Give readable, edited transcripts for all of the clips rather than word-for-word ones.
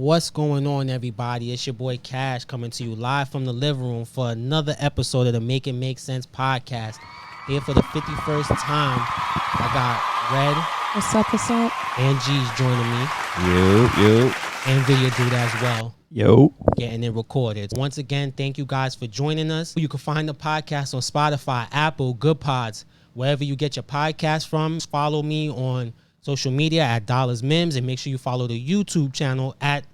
What's going on, everybody? It's your boy Cash coming to you live from the living room for another episode of the Make It Make Sense podcast. Here for the 51st time, I got Red. What's up, what's up? And GEzz joining me. Yo. And Video Dude as well. Yo. Getting it recorded. Once again, thank you guys for joining us. You can find the podcast on Spotify, Apple, Good Pods, wherever you get your podcast from. Follow me on social media at MIMS, and make sure you follow the YouTube channel at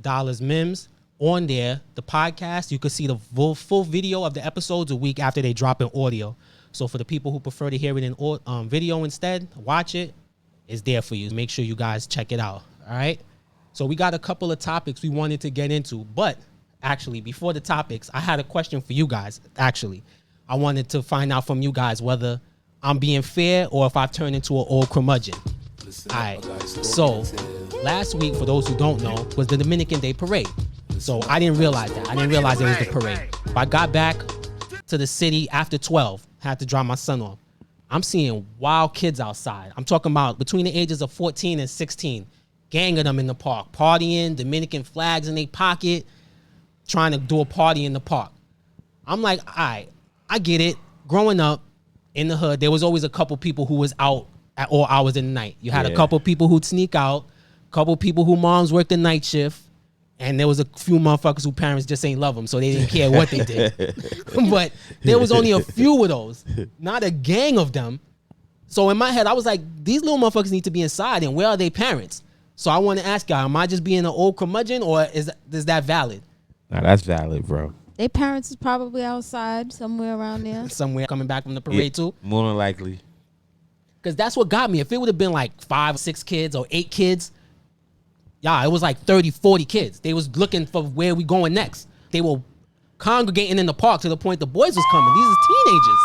MIMS. On there, the podcast, you can see the full video of the episodes a week after they drop in audio. So for the people who prefer to hear it in video instead, watch it. It's there for you. Make sure you guys check it out. All right. So we got a couple of topics we wanted to get into, but actually before the topics, I had a question for you guys. Actually, I wanted to find out from you guys whether I'm being fair or if I've turned into an old curmudgeon. All right. So last week, for those who don't know, was the Dominican Day Parade. So I didn't realize that. I didn't realize it was the parade. But I got back to the city after 12, had to drop my son off. I'm seeing wild kids outside. I'm talking about between the ages of 14 and 16. Gang of them in the park, partying, Dominican flags in their pocket, trying to do a party in the park. I'm like, all right, I get it. Growing up in the hood, there was always a couple people who was out at all hours in the night. You had a couple people who'd sneak out, a couple people who moms worked the night shift, and there was a few motherfuckers whose parents just ain't love them, so they didn't care what they did. But there was only a few of those, not a gang of them. So in my head, I was like, these little motherfuckers need to be inside, and where are their parents? So I want to ask y'all, am I just being an old curmudgeon, or is that valid? Nah, that's valid, bro. Their parents is probably outside somewhere around there. Somewhere coming back from the parade too? More than likely. Because that's what got me. If it would have been like 5 or 6 kids or 8 kids, it was like 30, 40 kids. They was looking for where we going next. They were congregating in the park to the point the boys was coming. These are teenagers.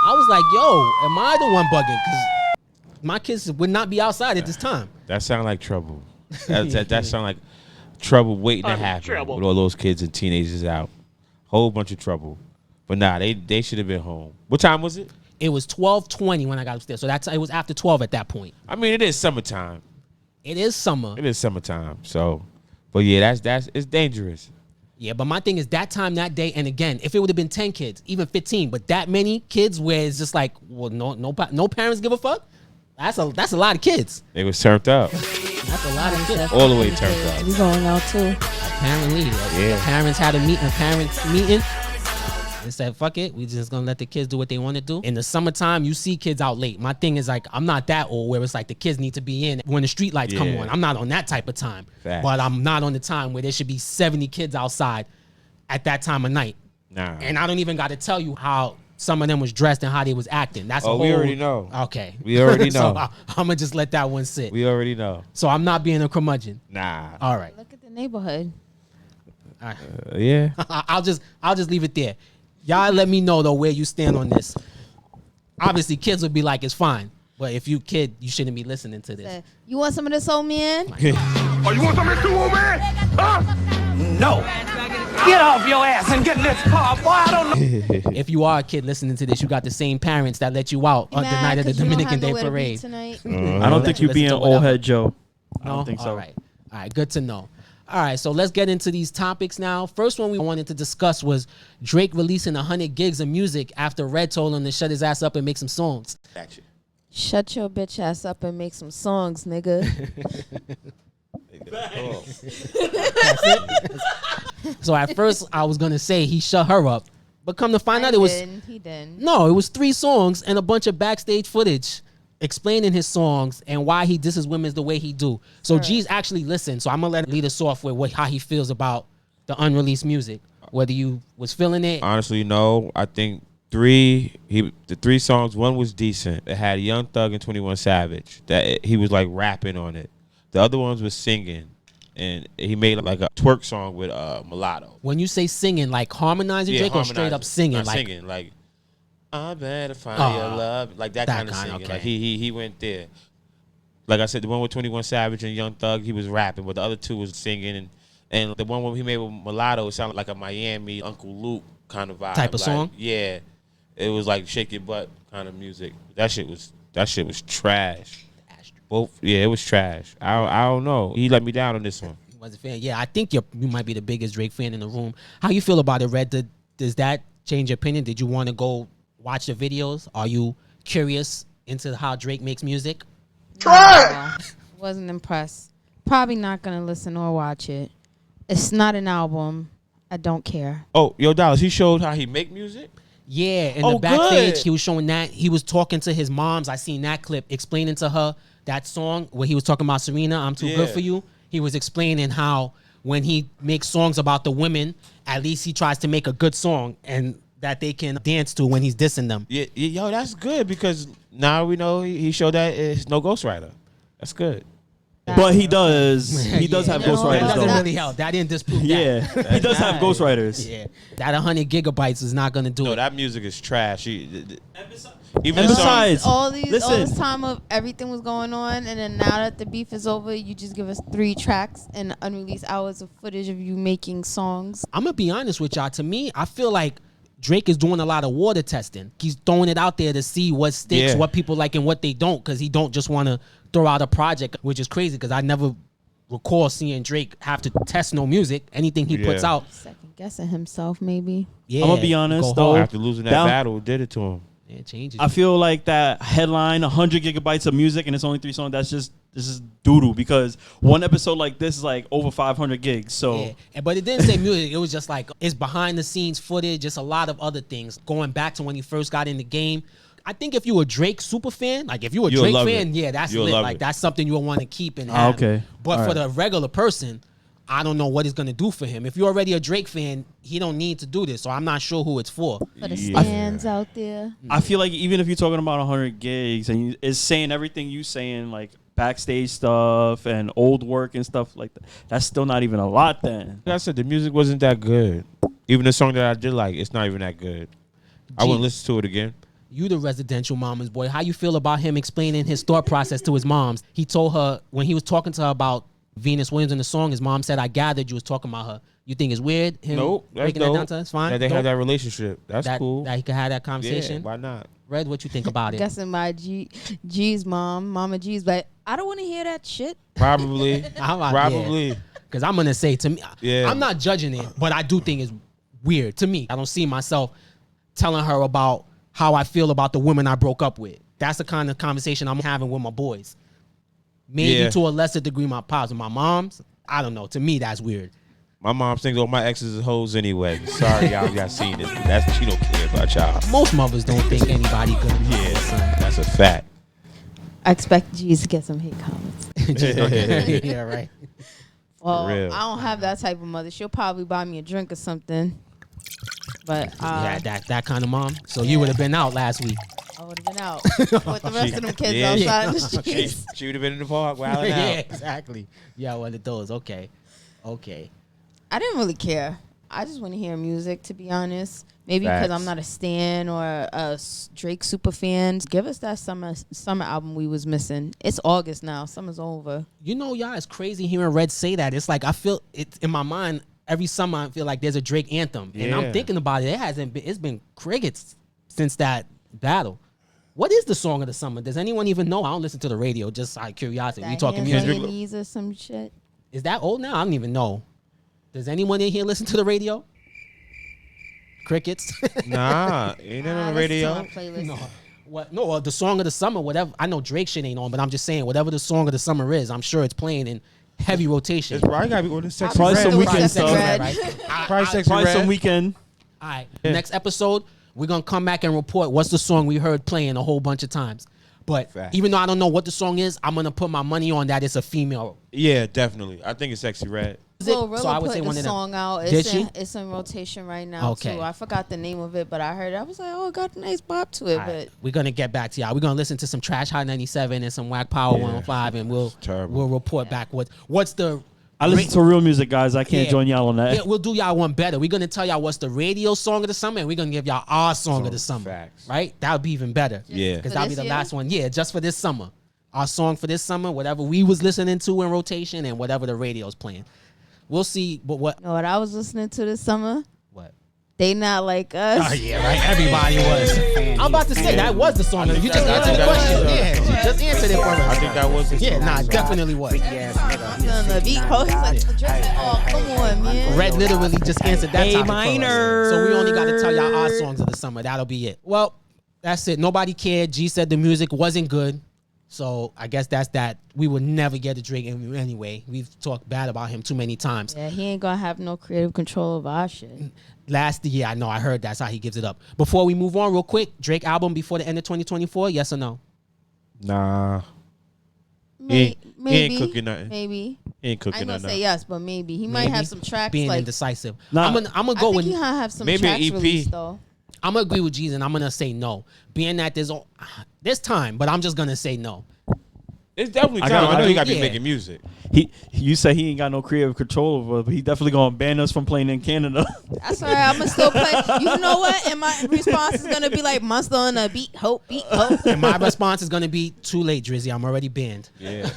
I was like, yo, am I the one bugging? Because my kids would not be outside at this time. That sound like trouble. That sound like trouble waiting to happen with all those kids and teenagers out. Whole bunch of trouble. But nah, they should have been home. What time was it? It was 12:20 when I got upstairs. So it was after 12 at that point. I mean, it is summertime. It is summer. It is summertime. So, but yeah, it's dangerous. Yeah, but my thing is that time, that day, and again, if it would have been 10 kids, even 15, but that many kids where it's just like, well, no parents give a fuck. That's a lot of kids. They was turned up. That's a lot of kids. All the way turned up. We going out too. Apparently, the parents had a parents meeting. And said, fuck it, we just gonna let the kids do what they want to do. In the summertime, you see kids out late. My thing is like, I'm not that old where it's like the kids need to be in when the street lights come on. I'm not on that type of time. Fact. But I'm not on the time where there should be 70 kids outside at that time of night. Nah. And I don't even got to tell you how some of them was dressed and how they was acting. That's we already know. Okay. We already know. So I'm gonna just let that one sit. We already know. So I'm not being a curmudgeon. Nah. All right. Look at the neighborhood. All right. Yeah. I'll just leave it there. Y'all let me know though where you stand on this. Obviously, kids would be like, it's fine. But if you kid, you shouldn't be listening to this. You want some of this, old man? Oh, you want some of this too, old man? Huh? No. Get off your ass and get in this car, boy. I don't know. If you are a kid listening to this, you got the same parents that let you out on the night of the Dominican Day Parade. I don't think you're being old head Joe. I don't think so. All right, good to know. All right, so let's get into these topics now. First one we wanted to discuss was Drake releasing 100 gigs of music after Red told him to shut his ass up and make some songs. Action. Shut your bitch ass up and make some songs, nigga. So at first I was going to say he shut her up, but come to find out He didn't. No, it was 3 songs and a bunch of backstage footage explaining his songs and why he disses women the way he do. So GEzz actually listened. So I'm going to let him lead us off with how he feels about the unreleased music, whether you was feeling it. Honestly, no. I think the 3 songs, one was decent. It had Young Thug and 21 Savage. He was like rapping on it. The other ones was singing. And he made like a twerk song with Mulatto. When you say singing, like harmonizing Drake or straight up singing? Like singing, like I better find your love, like that kind of singing. Okay. Like he went there. Like I said, the one with 21 Savage and Young Thug, he was rapping, but the other 2 was singing. And the one where he made with Mulatto, it sounded like a Miami Uncle Luke kind of vibe. Type of song? Yeah. It was like shake your butt kind of music. That shit was trash. Both, yeah, it was trash. I don't know. He let me down on this one. Was a fan. Yeah, I think you might be the biggest Drake fan in the room. How you feel about it, Red? Does that change your opinion? Did you want to go watch the videos? Are you curious into how Drake makes music? No, wasn't impressed. Probably not gonna listen or watch it. It's not an album. I don't care. Oh, yo, Dallas, he showed how he make music? Yeah, in the backstage, good. he was showing that. He was talking to his moms. I seen that clip, explaining to her that song where he was talking about Serena, I'm Too Good For You. He was explaining how when he makes songs about the women, at least he tries to make a good song and that they can dance to when he's dissing them. Yeah, yo, that's good because now we know he showed that it's no ghostwriter. That's good. But he does have That ghostwriters doesn't though. really help. That didn't disprove that. Yeah, he does have ghostwriters. Yeah, that 100 gigabytes is not gonna do No, it. that music is trash. Even And the besides, all listen. this time of everything was going on, and then now that the beef is over, you just give us 3 tracks and unreleased hours of footage of you making songs. I'm gonna be honest with y'all. To me, I feel like Drake is doing a lot of water testing. He's throwing it out there to see what sticks, what people like, and what they don't, because he don't just want to throw out a project, which is crazy because I never recall seeing Drake have to test no music. Anything he puts out. Second guessing himself, maybe. Yeah, I'm gonna be honest though. after losing that battle, it did it to him. Yeah, it changes. I feel like that headline, 100 gigabytes of music, and it's only 3 songs. This is doo-doo because one episode like this is like over 500 gigs. So, but it didn't say music. It was just like it's behind the scenes footage, just a lot of other things going back to when he first got in the game. I think if you were a Drake super fan, like if you were a Drake fan, that's lit. Like that's something you'll want to keep and have. Okay. But for the regular person, I don't know what it's gonna do for him. If you're already a Drake fan, he don't need to do this. So I'm not sure who it's for. For the stands out there. I feel like even if you're talking about 100 gigs and it's saying everything you saying, like backstage stuff and old work and stuff like that, that's still not even a lot then. Like I said, the music wasn't that good. Even the song that I did like, it's not even that good. I wouldn't listen to it again. You the residential mama's boy. How you feel about him explaining his thought process to his moms? He told her when he was talking to her about Venus Williams in the song, his mom said, I gathered you was talking about her. You think it's weird? Him Nope. That's breaking that down to us? Fine. That they had that relationship. That's cool. That he could have that conversation. Yeah, why not? Red, what you think about it? Guessing my GEzz Mama GEzz, but I don't want to hear that shit. Probably. Probably. Because I'm going to say, to me, I'm not judging it, but I do think it's weird. To me, I don't see myself telling her about how I feel about the women I broke up with. That's the kind of conversation I'm having with my boys. Maybe to a lesser degree my pops and my moms. I don't know. To me, that's weird. My mom thinks all my exes are hoes anyway. Sorry, y'all seen this, but that's she don't care about y'all. Most mothers don't think anybody good. That's a fact. I expect GEzz to get some hate comments. Yeah, right. Well, I don't have that type of mother. She'll probably buy me a drink or something. But that kind of mom. So you would have been out last week. I would have been out with the rest of them kids outside in the streets. She would have been in the park wilding out. Yeah, exactly. Yeah, one of those. Okay. I didn't really care. I just want to hear music, to be honest. Maybe because I'm not a stan or a Drake super fan. Give us that summer album we was missing. It's August now. Summer's over. You know, y'all, it's crazy hearing Red say that. It's like I feel it in my mind. Every summer I feel like there's a Drake anthem, and I'm thinking about it. It hasn't been. It's been crickets since that battle. What is the song of the summer? Does anyone even know? I don't listen to the radio. Just out of curiosity. We talking music. Knees or some shit. Is that old now? I don't even know. Does anyone in here listen to the radio? Crickets. Nah, ain't it on the radio? No. What? No, the song of the summer, whatever. I know Drake shit ain't on, but I'm just saying, whatever the song of the summer is, I'm sure it's playing in heavy rotation. It's probably gotta be on the Sexy Probably Red. some weekend stuff. Probably Sexy Probably Red. some weekend. All right. Next episode, we're gonna come back and report what's the song we heard playing a whole bunch of times. But even though I don't know what the song is, I'm gonna put my money on that it's a female. Yeah, definitely. I think it's Sexy Red. So I would say one of them. Song out. It's in rotation right now too. I forgot the name of it, but I heard it. I was like, oh, it got a nice bop to it. Right. But we're gonna get back to y'all. We're gonna listen to some Trash High 97 and some Whack Power 105, and we'll report back what's the. I listen to real music, guys. I can't join y'all on that. Yeah, we'll do y'all one better. We're gonna tell y'all what's the radio song of the summer, and we're gonna give y'all our song of the summer. Facts. Right? That would be even better. Yeah, because that'll be the last one. Yeah, just for this summer. Our song for this summer, whatever we was listening to in rotation, and whatever the radio's playing. We'll see, but what? You know what I was listening to this summer? What? They Not Like Us. Oh, yeah, right? Everybody was. I'm about to say, that was the song. You just answered the question. Yeah, you just answered it for us. I think that was the song. Yeah, nah, it definitely was. Freaky ass nigga. Monster on the beat. Ho, he's like, Drake said, oh, come on, man. Red literally just answered that A topic minor. for us. So we only got to tell y'all our songs of the summer. That'll be it. Well, that's it. Nobody cared. G said the music wasn't good. So I guess that's that. We would never get a Drake interview anyway. We've talked bad about him too many times. Yeah, he ain't gonna have no creative control of our shit. Last year, I know, I heard that's how he gives it up. Before we move on real quick, Drake album before the end of 2024, yes or no? Nah. Maybe. He ain't cooking nothing. Maybe. He ain't I cooking ain't gonna nothing. say yes, but maybe. He might have some tracks being like... indecisive. Nah. I'm gonna go I think with... he might have some maybe an tracks EP. released, though. I'm gonna agree with G's and I'm gonna say no. Being that there's time, but I'm just gonna say no. It's definitely time. I know you gotta be making music. You say he ain't got no creative control over it, but he definitely gonna ban us from playing in Canada. That's all right. I'm gonna still play. You know what? And my response is gonna be like Monster on a beat, hope, beat, hope. And my response is gonna be too late, Drizzy. I'm already banned. Yeah.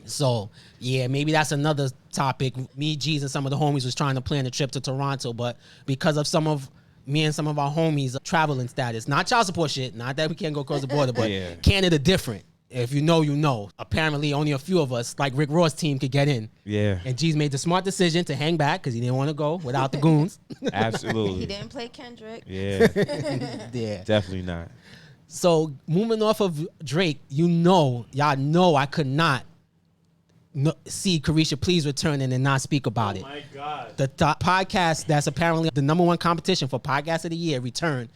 So yeah, maybe that's another topic. Me, G's, and some of the homies was trying to plan a trip to Toronto, but because of me and some of our homies traveling status, not child support shit, not that we can't go across the border, but Yeah. Canada different. If you know, you know. Apparently, only a few of us, like Rick Ross' team, could get in. Yeah. And G's made the smart decision to hang back because he didn't want to go without the goons. Absolutely. He didn't play Kendrick. Yeah. Yeah. Definitely not. So moving off of Drake, y'all know I could not see Caresha Please returning and not speak about it. Oh my God. The podcast that's apparently the number one competition for podcast of the year returned,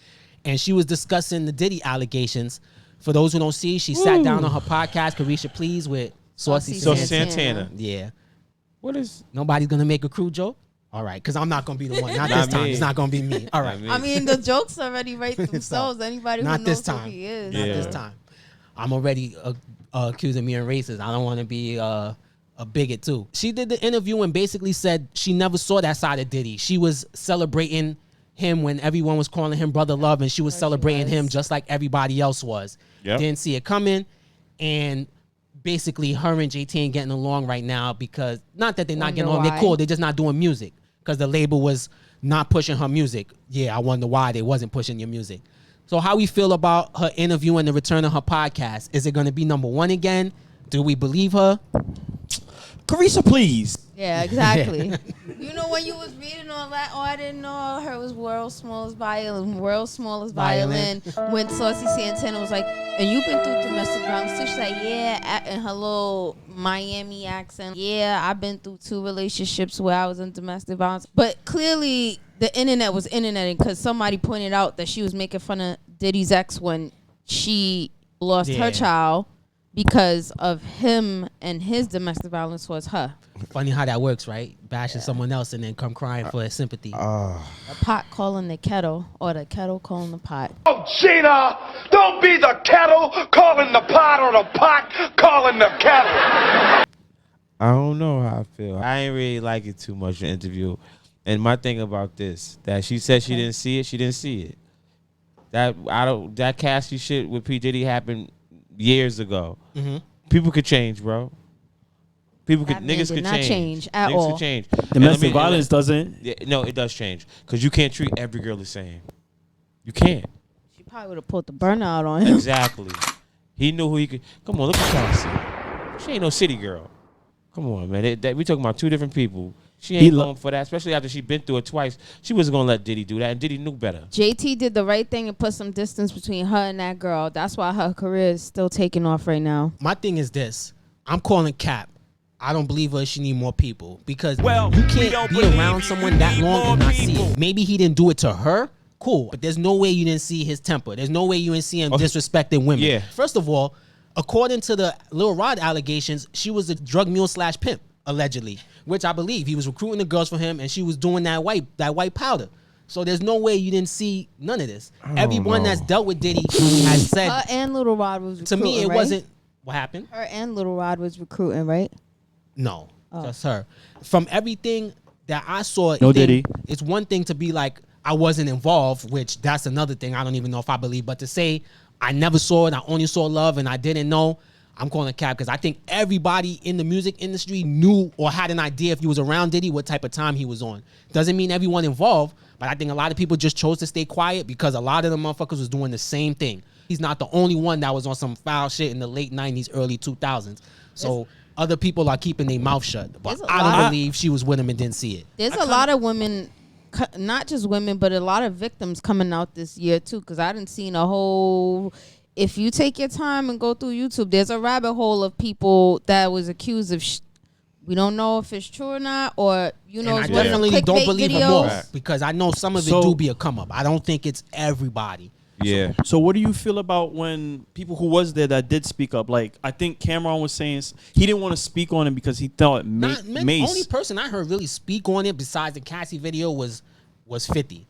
and she was discussing the Diddy allegations. For those who don't see, she sat down on her podcast, Caresha Please, with Saucy Santana. Yeah. What is? Nobody's gonna make a crew joke. All right, because I'm not gonna be the one. Not this time. me. It's not gonna be me. All right. I mean, the jokes already write themselves. Anybody who Not this knows who time. he is. Not this time. I'm already accusing me of racist. I don't want to be a bigot too. She did the interview and basically said she never saw that side of Diddy. She was celebrating him when everyone was calling him Brother Love, and she was celebrating him just like everybody else was. Yep. Didn't see it coming, and basically her and JT ain't getting along right now because not that they're not getting along. They're cool. They're just not doing music because the label was not pushing her music. Yeah, I wonder why they wasn't pushing your music. So how we feel about her interview and the return of her podcast? Is it going to be number one again? Do we believe her? Caresha, please. Yeah, exactly. You know, when you was reading all that, I didn't know all I heard was world's smallest violin. When Saucy Santana was like, and you've been through domestic violence too. She's like, yeah, in her little Miami accent. Yeah, I've been through 2 relationships where I was in domestic violence. But clearly the internet was interneting because somebody pointed out that she was making fun of Diddy's ex when she lost her child because of him and his domestic violence towards her. Funny how that works, right? Bashing someone else and then come crying for sympathy. The pot calling the kettle, or the kettle calling the pot. Oh, Gina, don't be the kettle calling the pot or the pot calling the kettle. I don't know how I feel. I ain't really like it too much, the interview. And my thing about this, that she said she didn't see it, she didn't see it. That Cassie shit with P. Diddy happened years ago. Mm-hmm. People could change, bro. Niggas could change at all. Could change. Domestic violence doesn't. Yeah, no, it does change because you can't treat every girl the same. You can't. She probably would have put the burnout on him. Exactly. He knew who he could. Come on, look at Cassie. She ain't no city girl. Come on, man. We talking about 2 different people. She ain't going for that, especially after she been through it twice. She wasn't going to let Diddy do that, and Diddy knew better. JT did the right thing and put some distance between her and that girl. That's why her career is still taking off right now. My thing is this. I'm calling cap. I don't believe her. She need more people because you can't be around someone that long and not see it. Maybe he didn't do it to her. Cool. But there's no way you didn't see his temper. There's no way you didn't see him disrespecting women. Yeah. First of all, according to the Lil Rod allegations, she was a drug mule / pimp, allegedly, which I believe. He was recruiting the girls for him, and she was doing that white powder. So there's no way you didn't see none of this. Everyone that's dealt with Diddy has said. Her and Lil Rod was recruiting, to me, it right? wasn't. What happened? Her and Lil Rod was recruiting, right? No, just her. From everything that I saw, Diddy. It's one thing to be like, I wasn't involved, which that's another thing I don't even know if I believe. But to say I never saw it, I only saw love, and I didn't know, I'm calling cap because I think everybody in the music industry knew or had an idea if he was around Diddy what type of time he was on. Doesn't mean everyone involved, but I think a lot of people just chose to stay quiet because a lot of the motherfuckers was doing the same thing. He's not the only one that was on some foul shit in the late 90s, early 2000s. So other people are keeping their mouth shut. But I don't believe she was with him and didn't see it. There's a lot of women, not just women, but a lot of victims coming out this year too. Because I didn't seen a whole. If you take your time and go through YouTube, there's a rabbit hole of people that was accused of. We don't know if it's true or not, or and I definitely don't believe them all because I know some of it do be a come up. I don't think it's everybody. Yeah. So what do you feel about when people who was there that did speak up? Like, I think Cameron was saying he didn't want to speak on it because he thought Mace. The only person I heard really speak on it besides the Cassie video was 50.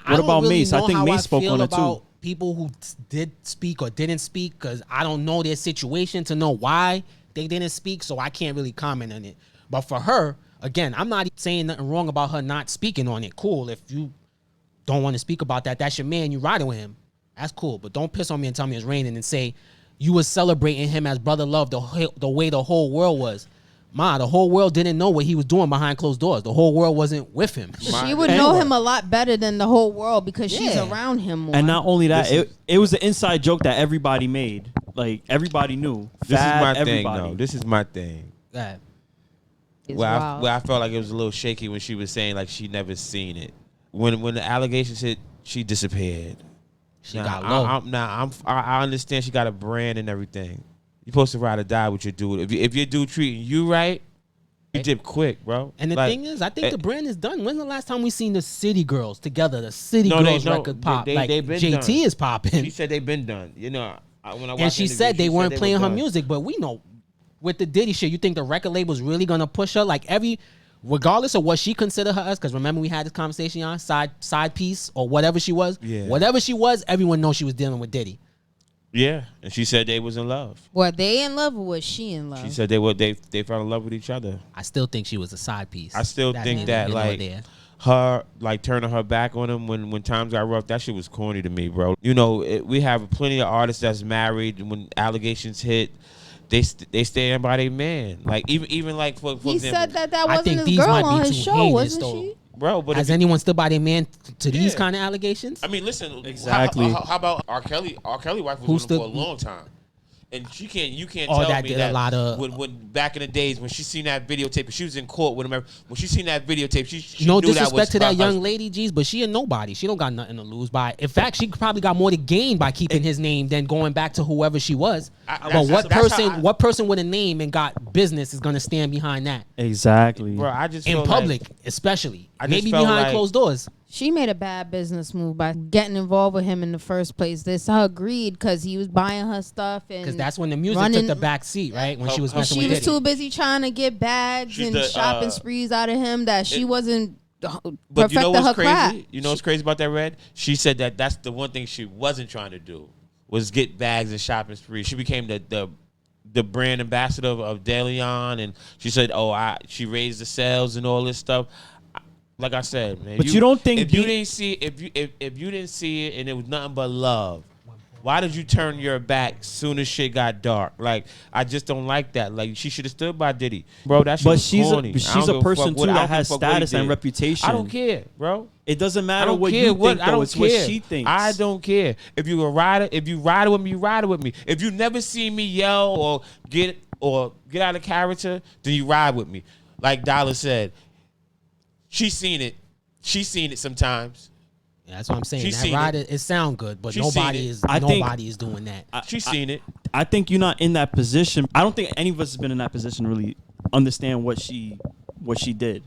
What about Mace? I think Mace spoke on it too. People who did speak or didn't speak, because I don't know their situation to know why they didn't speak, so I can't really comment on it. But for her, again, I'm not saying nothing wrong about her not speaking on it. Cool. If you don't want to speak about that, that's your man. You riding with him. That's cool, but don't piss on me and tell me it's raining and say you was celebrating him as brother love the way the whole world was. The whole world didn't know what he was doing behind closed doors. The whole world wasn't with him. She would know him a lot better than the whole world because she's around him more. And not only that, it was an inside joke that everybody made. Like, everybody knew. This is my thing, though. This is my thing. Where I felt like it was a little shaky when she was saying like she never seen it. When the allegations hit, she disappeared. She got low. I understand she got a brand and everything. You're supposed to ride or die with your dude. If your dude treating you right, you dip quick, bro. And the thing is, I think the brand is done. When's the last time we seen the City Girls together? The City Girls record pop. Like JT done. Is popping. She said they've been done. You know, when I and she said they weren't playing her music, but we know with the Diddy shit, you think the record label's really gonna push her? Like regardless of what she considered her as, because remember we had this conversation on side piece or whatever she was. Yeah. Whatever she was, everyone knows she was dealing with Diddy. Yeah, and she said they was in love. Were they in love or was she in love? She said they fell in love with each other. I still think she was a side piece. I still think that like her like turning her back on him when times got rough, that shit was corny to me, bro. You know, we have plenty of artists that's married when allegations hit. They stand by their man. Like even like for he example, said that wasn't his girl on his show, wasn't she? Bro, but has anyone stood by their man to these kind of allegations? I mean, listen. Exactly. How about R. Kelly? R. Kelly wife was with him for a long time. And you can't tell that me did that a lot of when back in the days when she seen that videotape, she was in court with him. When she seen that videotape, she no knew disrespect that was to that young lady, GEzz, but she a nobody. She don't got nothing to lose by. In fact, she probably got more to gain by keeping his name than going back to whoever she was. But what person with a name and got business is gonna stand behind that? Exactly, bro. I just in public, especially maybe behind closed doors. She made a bad business move by getting involved with him in the first place. This her greed because he was buying her stuff and because that's when the music took the back seat, right? When she was messing with Diddy. She was too busy trying to get bags and shopping sprees out of him that she wasn't. But you know what's crazy? Craft. You know what's crazy about that, Red? She said that's the one thing she wasn't trying to do was get bags and shopping sprees. She became the brand ambassador of De Leon, and she said, she raised the sales and all this stuff. Like I said, man. But you don't think if you didn't see if you didn't see it and it was nothing but love, why did you turn your back soon as shit got dark? Like I just don't like that. Like she should have stood by Diddy, bro. That shit was corny. She's a person too that has status and reputation. I don't care, bro. It doesn't matter what you think, though. It's what she thinks. I don't care. If you a rider, if you ride with me, you ride with me. If you never see me yell or get out of character, then you ride with me. Like Dollar said. She's seen it. She's seen it sometimes. Yeah, that's what I'm saying. That ride, it sound good, but nobody is doing that. She's seen it. I think you're not in that position. I don't think any of us has been in that position to really understand what she did.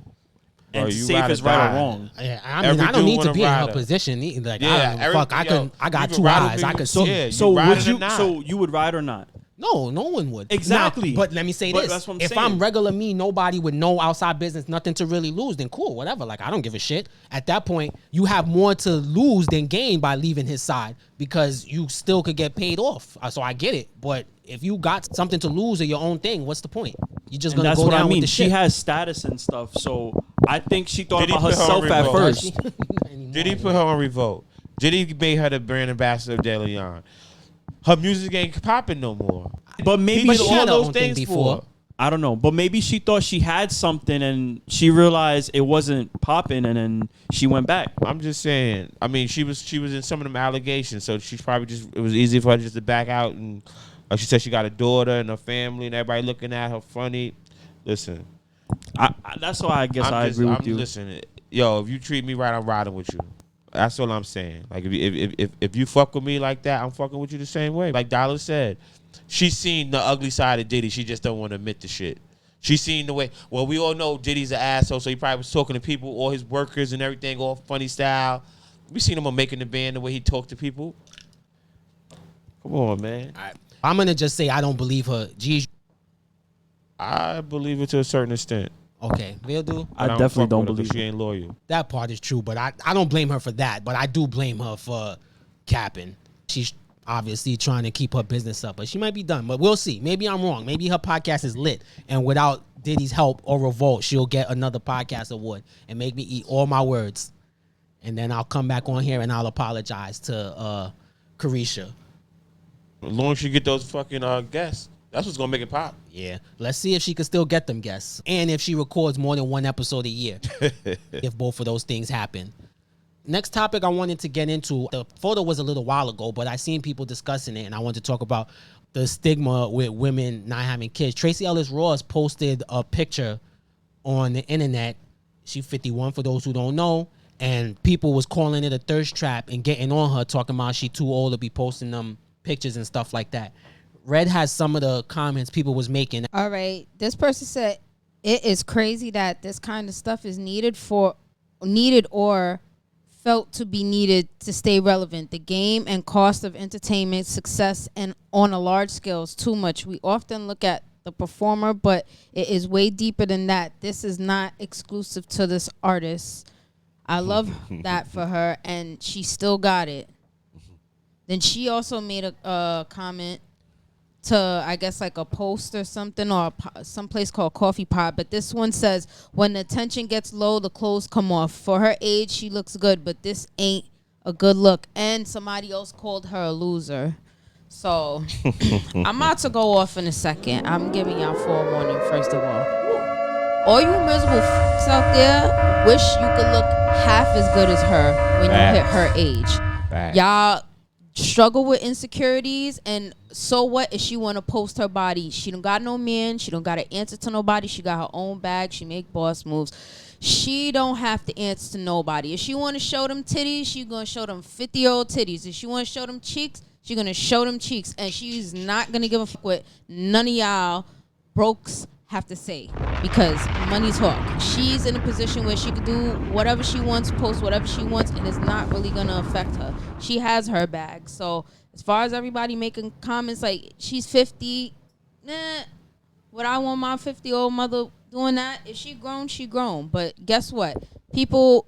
And to say if it's right or wrong. Yeah, I mean, I don't need to be in her position. Like, I got two eyes. I could see. So you would ride or not? No one would. Exactly. But let me say this. That's what I'm saying. If I'm regular me, nobody with no outside business, nothing to really lose, then cool, whatever. Like, I don't give a shit. At that point, you have more to lose than gain by leaving his side because you still could get paid off. So I get it. But if you got something to lose or your own thing, what's the point? You're just going to go down with the shit. She has status and stuff. So I think she thought about herself at first. Did he put her on revolt? Did he made her the brand ambassador of De Leon? Her music ain't popping no more. But maybe all those things before. I don't know, but maybe she thought she had something and she realized it wasn't popping, and then she went back. I'm just saying. I mean, she was in some of them allegations, so she's probably it was easy for her just to back out. And like she said, she got a daughter and a family, and everybody looking at her funny. Listen, that's why I guess I agree with you. Listen, yo, if you treat me right, I'm riding with you. That's all I'm saying. Like if you fuck with me like that, I'm fucking with you the same way. Like Dollar said. She's seen the ugly side of Diddy. She just don't want to admit the shit. She's seen the way. Well, we all know Diddy's an asshole, so he probably was talking to people, all his workers and everything, all funny style. We seen him on Making the Band, the way he talked to people. Come on, man. I'm gonna just say I don't believe her. GEzz. I believe it to a certain extent. Okay, will do. I definitely don't believe she ain't loyal. That part is true, but I don't blame her for that. But I do blame her for capping. She's obviously trying to keep her business up, but she might be done. But we'll see. Maybe I'm wrong. Maybe her podcast is lit, and without Diddy's help or revolt, she'll get another podcast award and make me eat all my words. And then I'll come back on here and I'll apologize to Caresha. As long as she get those fucking guests, that's what's gonna make it pop. Yeah. Let's see if she can still get them guests, and if she records more than one episode a year. If both of those things happen. Next topic I wanted to get into, the photo was a little while ago, but I seen people discussing it, and I wanted to talk about the stigma with women not having kids. Tracee Ellis Ross posted a picture on the internet. She's 51 for those who don't know, and people was calling it a thirst trap and getting on her, talking about she too old to be posting them pictures and stuff like that. Red has some of the comments people was making. All right, this person said it is crazy that this kind of stuff is needed or felt to be needed to stay relevant. The game and cost of entertainment success and on a large scale is too much. We often look at the performer, but it is way deeper than that. This is not exclusive to this artist. I love that for her, and she still got it. Then she also made a comment to, I guess, like a post or something, or some place called Coffee Pot. But this one says, when the tension gets low, the clothes come off. For her age, she looks good, but this ain't a good look. And somebody else called her a loser. So I'm about to go off in a second. I'm giving y'all forewarning, first of all you miserable fucks out there wish you could look half as good as her when you hit her age. Y'all struggle with insecurities, and so what if she want to post her body? She don't got no man. She don't got to answer to nobody. She got her own bag. She make boss moves. She don't have to answer to nobody. If she want to show them titties, she going to show them 50-year-old titties. If she want to show them cheeks, she going to show them cheeks. And she's not going to give a fuck what none of y'all brokes have to say, because money talk. She's in a position where she could do whatever she wants, post whatever she wants, and it's not really going to affect her. She has her bag. So as far as everybody making comments like she's 50, would I want my 50-year-old mother doing that? If she grown, she grown. But guess what? People,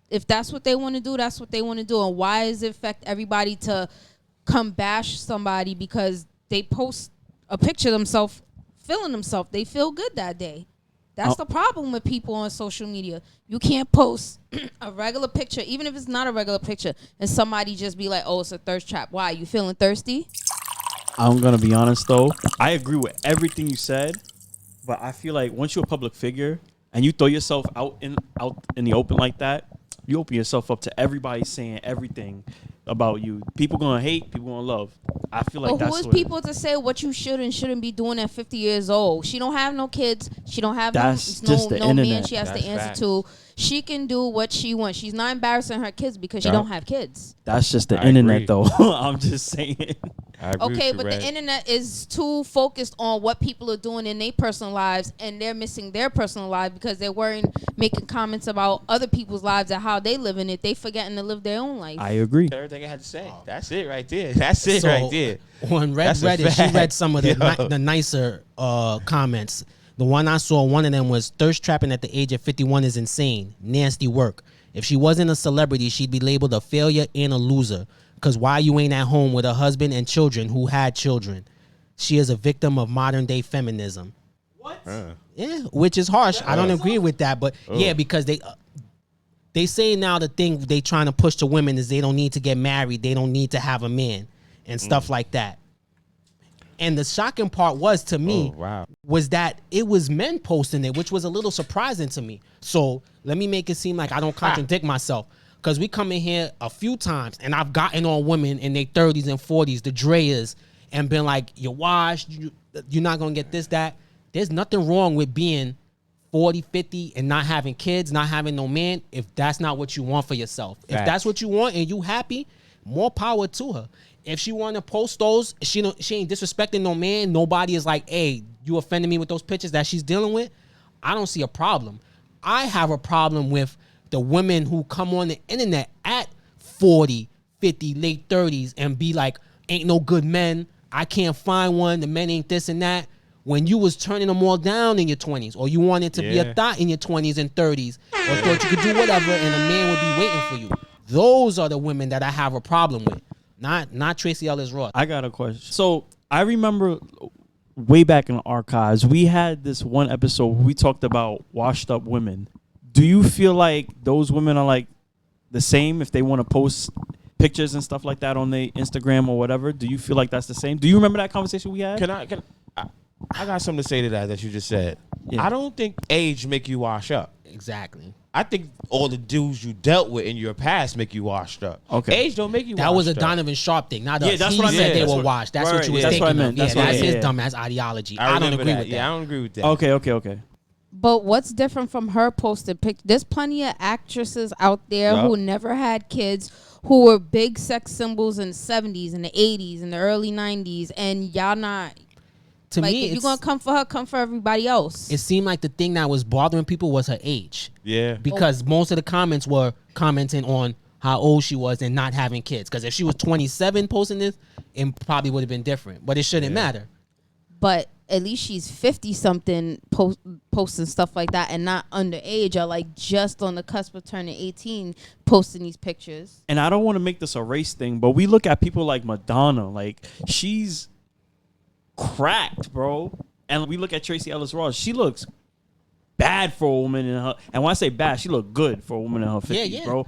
if that's what they want to do, that's what they want to do. And why does it affect everybody to come bash somebody because they post a picture of themselves feeling themselves? They feel good that day. That's the problem with people on social media. You can't post a regular picture, even if it's not a regular picture, and somebody just be like, oh, it's a thirst trap. Why? You feeling thirsty? I'm going to be honest, though. I agree with everything you said, but I feel like once you're a public figure and you throw yourself out in the open like that, you open yourself up to everybody saying everything about you. People gonna hate, people gonna love. I feel like that's who is people to say what you should and shouldn't be doing at 50 years old? She don't have no kids. She don't have no man she has to answer to. She can do what she wants. She's not embarrassing her kids because she don't have kids. That's just the internet, though. I'm just saying. Okay, but the internet is too focused on what people are doing in their personal lives, and they're missing their personal life because they're worrying, making comments about other people's lives and how they live in it. They forgetting to live their own life. I agree. Everything I had to say. That's it right there. That's it right there. On Reddit, she read some of the nicer comments. The one I saw, one of them was, thirst trapping at the age of 51 is insane. Nasty work. If she wasn't a celebrity, she'd be labeled a failure and a loser. Because why you ain't at home with her husband and children who had children? She is a victim of modern day feminism. What? Yeah, which is harsh. I don't agree with that, but yeah, because they say now the thing they trying to push to women is they don't need to get married, they don't need to have a man and stuff like that. And the shocking part was to me wow. was that it was men posting it, which was a little surprising to me. So let me make it seem like I don't contradict myself. Because we come in here a few times and I've gotten on women in their 30s and 40s, the Dreas, and been like, you're washed, you're not going to get this, that. There's nothing wrong with being 40, 50 and not having kids, not having no man, if that's not what you want for yourself. Facts. If that's what you want and you happy, more power to her. If she want to post those, she ain't disrespecting no man. Nobody is like, hey, you offended me with those pictures that she's dealing with. I don't see a problem. I have a problem with the women who come on the internet at 40, 50, late 30s and be like, ain't no good men. I can't find one. The men ain't this and that. When you was turning them all down in your 20s, or you wanted to be a thought in your 20s and 30s, or thought you could do whatever and a man would be waiting for you. Those are the women that I have a problem with. Not Tracee Ellis Ross. I got a question. So I remember way back in the archives, we had this one episode where we talked about washed up women. Do you feel like those women are like the same if they want to post pictures and stuff like that on their Instagram or whatever? Do you feel like that's the same? Do you remember that conversation we had? I got something to say to that you just said. Yeah. I don't think age make you wash up. Exactly. I think all the dudes you dealt with in your past make you washed up. Okay. Age don't make you washed up. That was a Donovan Sharp thing, not us. Yeah, that's he what I said meant. They were washed. That's what you was thinking of. That's his dumbass ideology. I don't agree with that. Yeah, I don't agree with that. Okay. But what's different from her posted pictures? There's plenty of actresses out there who never had kids, who were big sex symbols in the 70s and the 80s and the early 90s, and y'all not. To like, me, if you're going to come for her, come for everybody else. It seemed like the thing that was bothering people was her age. Yeah. Because most of the comments were commenting on how old she was and not having kids. Because if she was 27 posting this, it probably would have been different. But it shouldn't matter. But at least she's 50-something posting stuff like that and not underage or like just on the cusp of turning 18 posting these pictures. And I don't want to make this a race thing, but we look at people like Madonna. Like, she's cracked, bro. And we look at Tracee Ellis Ross. She looks bad for a woman in her. And when I say bad, she look good for a woman in her 50s, bro.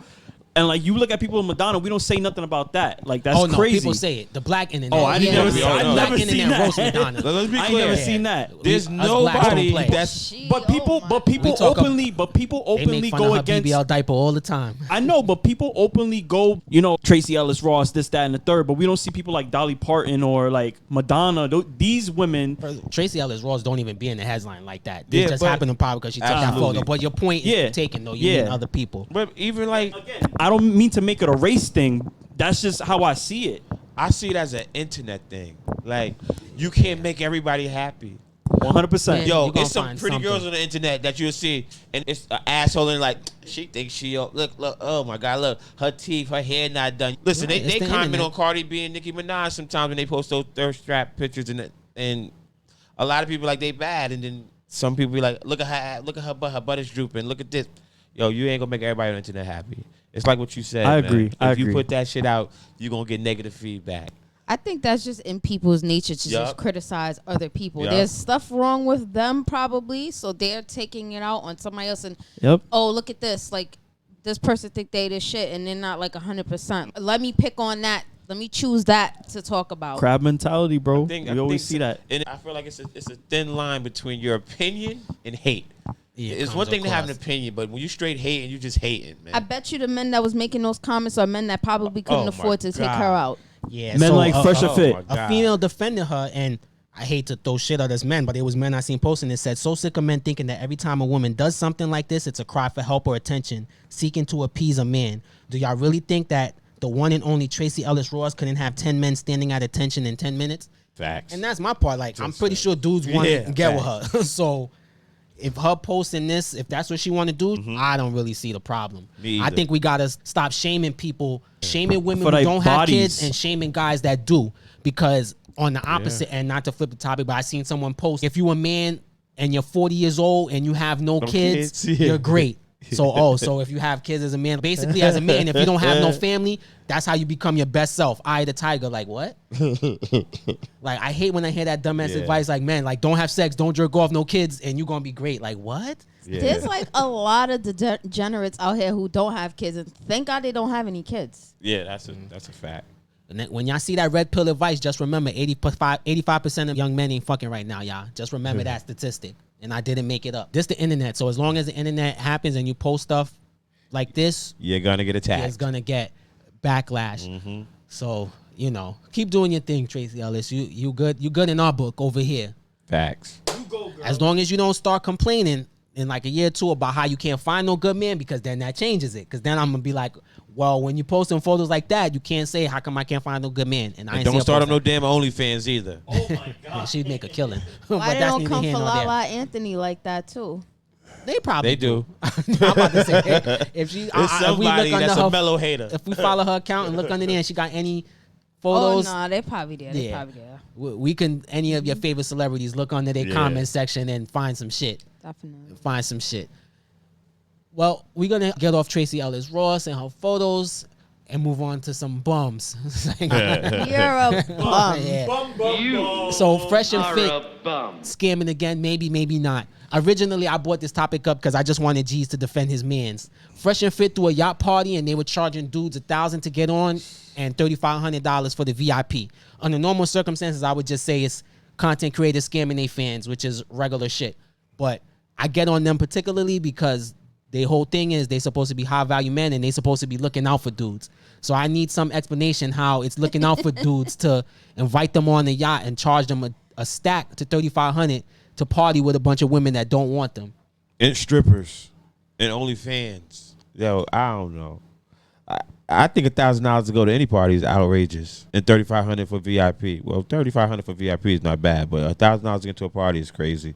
And like, you look at people in Madonna, we don't say nothing about that. Like, that's crazy. People say it. The black internet. Oh, I never seen that. Black internet roast Madonna. Let's be clear. I ain't never seen that. There's nobody that's. But people openly they go her against BBL diaper all the time. I know, but people openly go, Tracee Ellis Ross, this, that, and the third. But we don't see people like Dolly Parton or like Madonna. These women. Tracee Ellis Ross don't even be in the headline like that. This just happened to probably because she took that photo. But your point is taken, though. You mean other people. But even like, I don't mean to make it a race thing. That's just how I see it. I see it as an internet thing. Like, you can't make everybody happy. 100%. Yo, it's some pretty girls on the internet that you'll see, and it's an asshole, and like, she thinks look, oh my God, look, her teeth, her hair not done. Listen, they comment on Cardi B and Nicki Minaj sometimes when they post those thirst trap pictures, and a lot of people like they bad, and then some people be like, look at her butt, her butt is drooping, look at this. Yo, you ain't gonna make everybody on the internet happy. It's like what you said. I agree. If you put that shit out, you're gonna get negative feedback. I think that's just in people's nature to just criticize other people. There's stuff wrong with them probably, so they're taking it out on somebody else. And oh, look at this, like this person think they this shit, and they're not like 100%. Let me pick on that. Let me choose that to talk about. Crab mentality, bro. We always see that. And I feel like it's a thin line between your opinion and hate. Yeah, it's one thing to have an opinion, but when you straight hating, you just hating, man. I bet you the men that was making those comments are men that probably couldn't afford to take her out. Yeah, men like Fresher Fit. A female defended her, and I hate to throw shit at us men, but it was men I seen posting that said, so sick of men thinking that every time a woman does something like this, it's a cry for help or attention, seeking to appease a man. Do y'all really think that the one and only Tracee Ellis Ross couldn't have 10 men standing at attention in 10 minutes? Facts. And that's my part. Like, I'm pretty sure dudes want to get with her. So if her posting this, if that's what she want to do, I don't really see the problem. I think we got to stop shaming people, shaming women who don't have kids and shaming guys that do. Because on the opposite end, not to flip the topic, but I seen someone post, if you a man and you're 40 years old and you have no kids, you're great. So if you have kids as a man, basically as a man, if you don't have no family, that's how you become your best self. Eye of the tiger. Like, what? Like, I hate when I hear that dumbass advice. Like, man, like, don't have sex, don't jerk off, no kids, and you're gonna be great. Like, what? Yeah. There's like a lot of degenerates out here who don't have kids, and thank God they don't have any kids. Yeah, that's a fact. And then when y'all see that red pill advice, just remember 85% of young men ain't fucking right now, y'all. Just remember that statistic. And I didn't make it up. This the internet. So as long as the internet happens and you post stuff like this, you're gonna get attacked. It's gonna get backlash. So, you know, keep doing your thing, Tracee Ellis. You good in our book over here. Facts. You go, girl. As long as you don't start complaining in like a year or two about how you can't find no good man, because then that changes it. Because then I'm gonna be like, well, when you posting photos like that, you can't say how come I can't find no good man. And I ain't don't start up no damn OnlyFans either. Oh my God. She'd make a killing. Why they don't come for Lala Anthony like that too? They probably do. I'm about to say, if she, somebody we look that's under a mellow hater. If we follow her account and look under there and she got any Oh photos, no, they probably there. They probably there. we can, any of your favorite celebrities, look under their comment section and find some shit. Definitely. Find some shit. Well, we're going to get off Tracee Ellis Ross and her photos and move on to some bums. You're a bum. Yeah. So Fresh and Fit scamming again, maybe not. Originally, I brought this topic up because I just wanted GEzz to defend his mans. Fresh and Fit threw a yacht party and they were charging dudes $1,000 to get on and $3,500 for the VIP. Under normal circumstances, I would just say it's content creators scamming their fans, which is regular shit. But I get on them particularly because their whole thing is they supposed to be high value men and they supposed to be looking out for dudes. So I need some explanation how it's looking out for dudes to invite them on the yacht and charge them a stack to $3,500 to party with a bunch of women that don't want them. And strippers and OnlyFans. Yo, I don't know. I think $1,000 to go to any party is outrageous, and $3,500 for VIP. Well, $3,500 for VIP is not bad, but $1,000 to get to a party is crazy.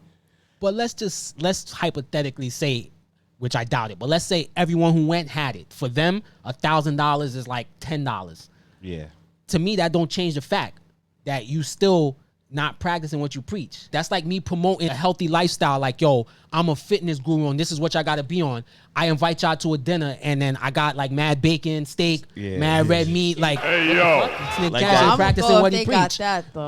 But let's hypothetically say, which I doubt it, but let's say everyone who went had it. For them, $1,000 is like $10. Yeah. To me, that don't change the fact that you still not practicing what you preach. That's like me promoting a healthy lifestyle. Like, yo, I'm a fitness guru and this is what y'all got to be on. I invite y'all to a dinner and then I got like mad bacon, steak, mad red meat. Like, hey, yo. Like that. Practicing what he preach. Got that, though.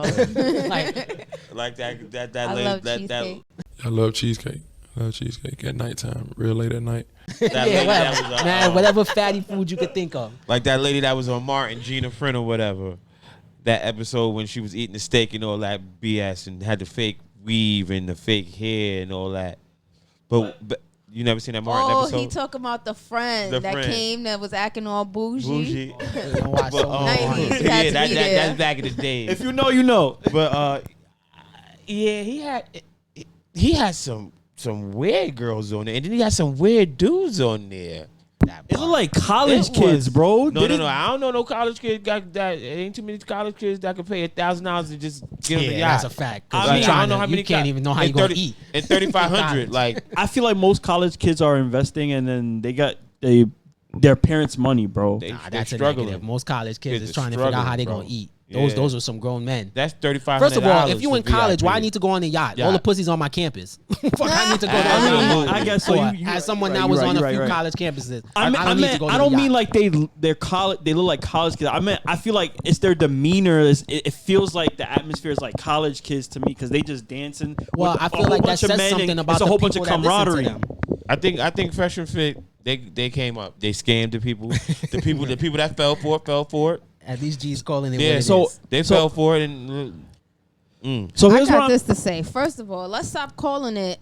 like that I lady, love that cheesecake. I love cheesecake. I love cheesecake at nighttime, real late at night. Whatever fatty food you could think of. Like that lady that was on Martin, Gina Friend or whatever. That episode when she was eating the steak and all that BS and had the fake weave and the fake hair and all that. But you never seen that Martin episode? Oh, he talking about the friend came that was acting all bougie. But, 90s, that's back in the day. If you know, you know. But yeah, he had some weird girls on there, and then he had some weird dudes on there. It look like college kids, bro. No. I don't know no college kid got that. It ain't too many college kids that could pay $1,000 to just get on the yacht. That's a fact. I don't know how many. You can't even know how you gonna eat. And $3,500. Like, I feel like most college kids are investing, and then they got their parents' money, bro. That's struggling. a negative. Most college kids is are trying to figure out how they bro. gonna eat. Yeah. Those are some grown men. That's $3,500. First of all, if you in college, VIP. why I need to go on the yacht? All the pussies on my campus. Fuck, I need to go Absolutely. there. I guess so. As someone that was on a few college campuses, I don't need to go to the yacht. I don't mean like they're college. They look like college kids. I feel like it's their demeanor. It feels like the atmosphere is like college kids to me because they just dancing. Well, I feel like that says something about the people that listen to them. I think Fresh and Fit they came up. They scammed the people. the people that fell for it. At least GEzz calling it Yeah, what it so is. they fell for it and. So I here's got this to say. First of all, let's stop calling it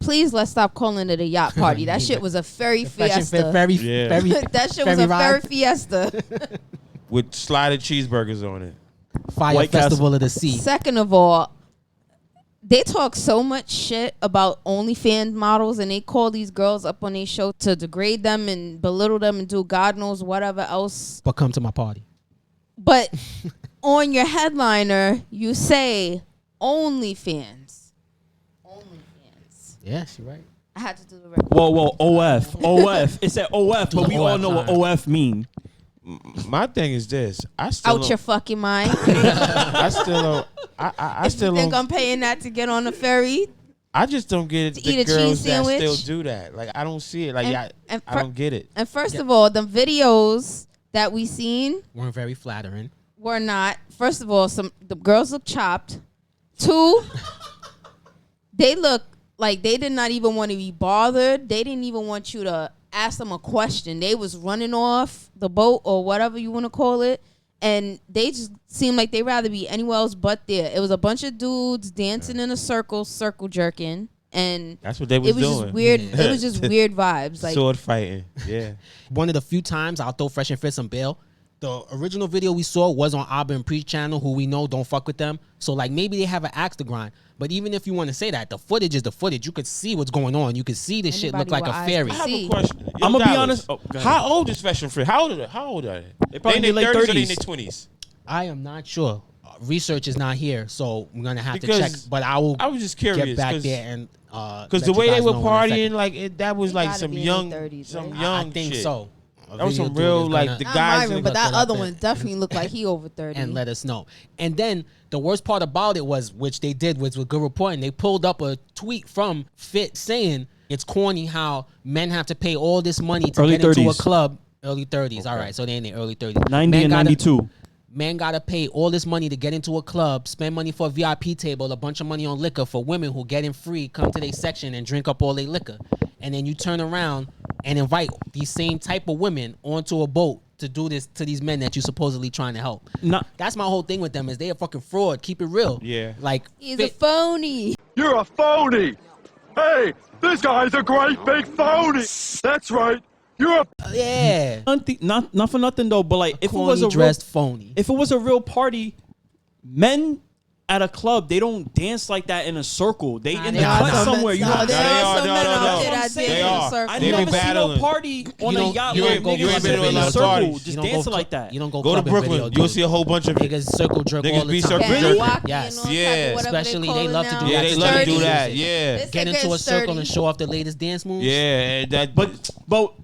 a yacht party. That shit was a ferry fiesta. Very, that shit was a ferry fiesta. With slided cheeseburgers on it. Fire White Festival Castle. of the Sea. Second of all, they talk so much shit about OnlyFans models and they call these girls up on their show to degrade them and belittle them and do God knows whatever else. But come to my party. But on your headliner, you say OnlyFans. Yeah, she's right. I had to do the right. Whoa, OF. It said OF, but we all know what OF mean. My thing is this: I still Out your fucking mind. I still don't. I still think don't. I'm paying that to get on the ferry. I just don't get it. To The eat a girls cheese that sandwich? still do that. Like I don't see it. Like And I don't get it. And first of all, the videos that we seen Weren't very flattering. were not. First of all, the girls look chopped. Two, they look like they did not even want to be bothered. They didn't even want you to ask them a question. They was running off the boat or whatever you want to call it. And they just seemed like they'd rather be anywhere else but there. It was a bunch of dudes dancing in a circle jerking. And that's what they was doing. Just weird. It was just weird vibes. Like sword fighting. Yeah. One of the few times I'll throw Fresh and Fit some bail. The original video we saw was on Abba and Preach channel, who we know don't fuck with them. So like maybe they have an axe to grind. But even if you want to say that, the footage is the footage. You could see what's going on. You could see this shit look like a fairy. I have a question. I'm gonna be honest. How old is Fresh and Fit? How old are they? They probably in their 30s. Or in their 20s. I am not sure. Research is not here, so I'm gonna have to check. But I was just curious. Get back there and because the way they were partying, like that was like some young, 30s, some right? young. I think shit. So. That was some real like the guys. But that other one definitely looked like he over 30. And let us know. And then the worst part about it was, which they did was with good reporting. They pulled up a tweet from Fit saying it's corny how men have to pay all this money to get into a club. Early 30s. Okay. All right, so they're in their early 30s. 90 and 92. Man gotta pay all this money to get into a club, spend money for a VIP table, a bunch of money on liquor for women who get in free, come to their section and drink up all their liquor. And then you turn around and invite these same type of women onto a boat to do this to these men that you're supposedly trying to help. That's my whole thing with them is they a fucking fraud. Keep it real. Yeah. Like he's a phony. You're a phony. Hey, this guy's a great big phony. That's right. You're a yeah. Not for nothing though, but like if it was a dressed phony. If it was a real party, men at a club, they don't dance like that in a circle. They in the cut somewhere. You know, they are. They are. I never seen no party on a yacht where niggas in a circle just dancing like that. You don't go to Brooklyn. You'll see a whole bunch of niggas circle jerk all the time. Circle jerk. Yes. Yeah. Especially they love to do that. Yeah, they love to do that. Yeah. Get into a circle and show off the latest dance moves. Yeah. But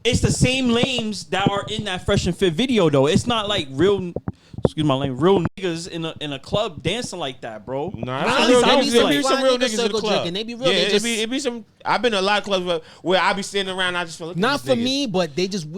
it's the same lames that are in that Fresh and Fit video though. It's not like real. Excuse my language. Real niggas in a club dancing like that, bro. Nah, there be some real niggas in the club. And they be real. Yeah, it be some. I've been to a lot of clubs where I be sitting around. And I just feel like not for me, but they just.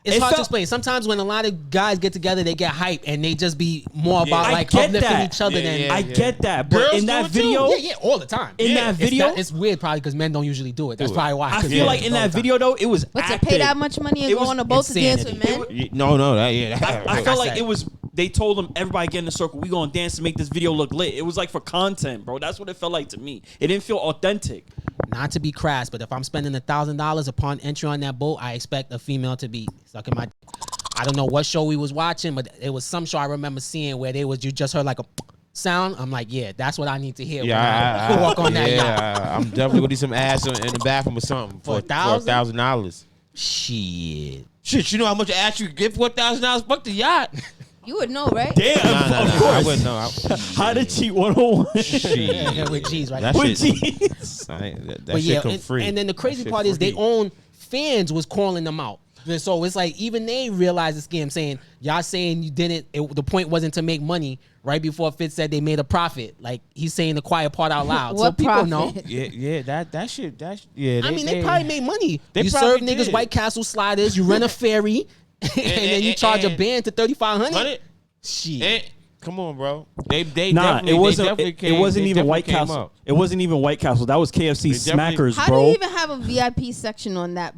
It's hard to explain. Sometimes when a lot of guys get together, they get hype and they just be more about like uplifting each other than. I get that, but girls in that video, all the time. In that video, it's weird probably because men don't usually do it. That's probably why. I feel like in that video though, it was. But to pay that much money and go on a boat to dance with men. No, I felt like it was. They told them everybody get in a circle. We gonna dance to make this video look lit. It was like for content, bro. That's what it felt like to me. It didn't feel authentic. Not to be crass, but if I'm spending $1,000 upon entry on that boat, I expect a female to be sucking my. I don't know what show we was watching, but it was some show I remember seeing where you just heard like a sound. I'm like, yeah, that's what I need to hear. Yeah, when I walk on that yacht. I'm definitely gonna need some ass in the bathroom or something for $1,000. Shit, you know how much ass you get for $1,000? Fuck the yacht. You would know, right? Damn, of course. I wouldn't know. How to cheat 101. Yeah, with GEzz, right? That with shit, GEzz. that shit come free. And then the crazy part is their own fans was calling them out. So it's like even they realized the scam, saying y'all saying you didn't. The point wasn't to make money. Right before Fitz said they made a profit. Like he's saying the quiet part out loud. What so people profit? know. Yeah, that shit. I mean, they probably made money. They you serve probably niggas did. White Castle sliders. You rent a ferry, and then you charge a band to $3,500. Shit. Come on, bro. It wasn't even White Castle. It wasn't even White Castle. That was KFC Smackers, How bro. do you even have a VIP section on that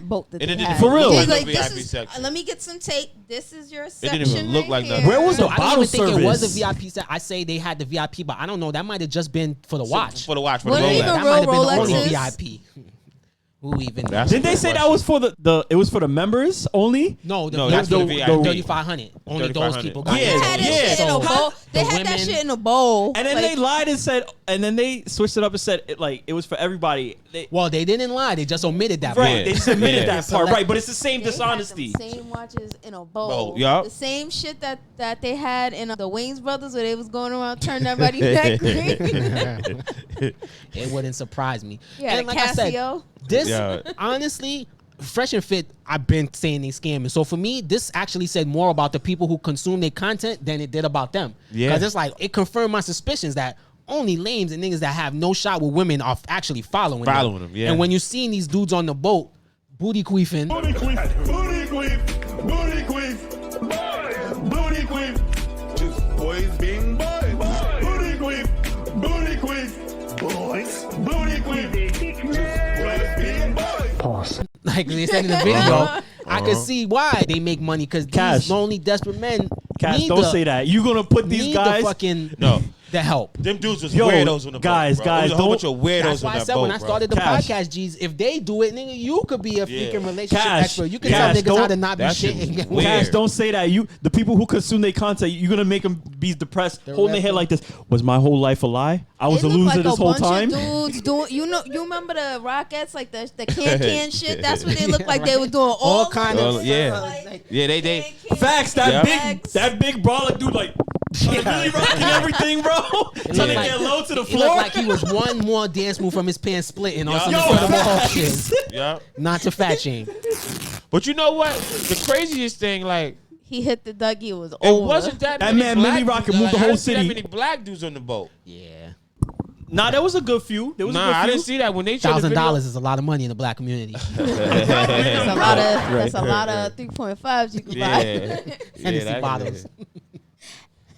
boat that they had? For real. Like, let me get some tape. This is your section. It didn't even look like nothing. Where was the I bottle don't even think it was a service? VIP set. I say they had the VIP, but I don't know. That might have just been for the watch. For the watch. For What the do you Rolex. even That might have been Rolexes? the only VIP. Who even? Didn't they say that was for the? It was for the members only. No, that's for the VIP. 3,500. Only those 3,500. people. Yeah, They had that shit in a bowl. They had that shit in a bowl. And then they lied and said, and then they switched it up and said it was for everybody. Well, they didn't lie. They just omitted that Right, part. they just admitted Yeah. that part, right? But it's the same dishonesty. They had them same watches in a bowl. Yup. The same shit that they had in the Wayans Brothers where they was going around turning everybody back green. It wouldn't surprise me. Yeah, And the like I said, Casio. this honestly, Fresh and Fit, I've been saying they scamming. So for me, this actually said more about the people who consume their content than it did about them. Yeah. Because it's like, it confirmed my suspicions that only lames and niggas that have no shot with women are actually following them. Yeah. And when you're seeing these dudes on the boat, booty queefing. booty queef, booty queef, booty queef, booty queef. Just boys being boys. Booty queef, booty queef, boys, booty queef. Just boys being boys. Like they said in the video, I can see why they make money because these lonely, desperate men. Cash, don't say that. You gonna put these guys? The help. Them dudes was weirdos on the boat. Guys, don't. A whole bunch of weirdos That's why on I that said boat, when I started the podcast, GEzz, if they do it, nigga, you could be a freaking relationship expert. You can tell niggas how to not be shit and get weird. Cash, don't say that. The people who consume their content, you're gonna make them be depressed, holding their head like this. Was my whole life a lie? I was a loser this whole time. Dudes doing, you remember the Rockettes, like the can shit? That's what they look like. They were doing all kind of they facts. That big brawler dude like. Really rocking everything, bro. Trying to get low to the floor. He looked like he was one more dance move from his pants splitting on some incredible Hulk shit. Yeah. Not to fat shame. But you know what? The craziest thing, like he hit the Dougie. It was over. It wasn't that man Millie Rocket moved the whole city. That many black dudes on the boat. Yeah. Nah, there was a good few. I didn't see that when they showed the video. $1,000 is a lot of money in the black community. That's a lot of 3.5s you can buy. Hennessy bottles.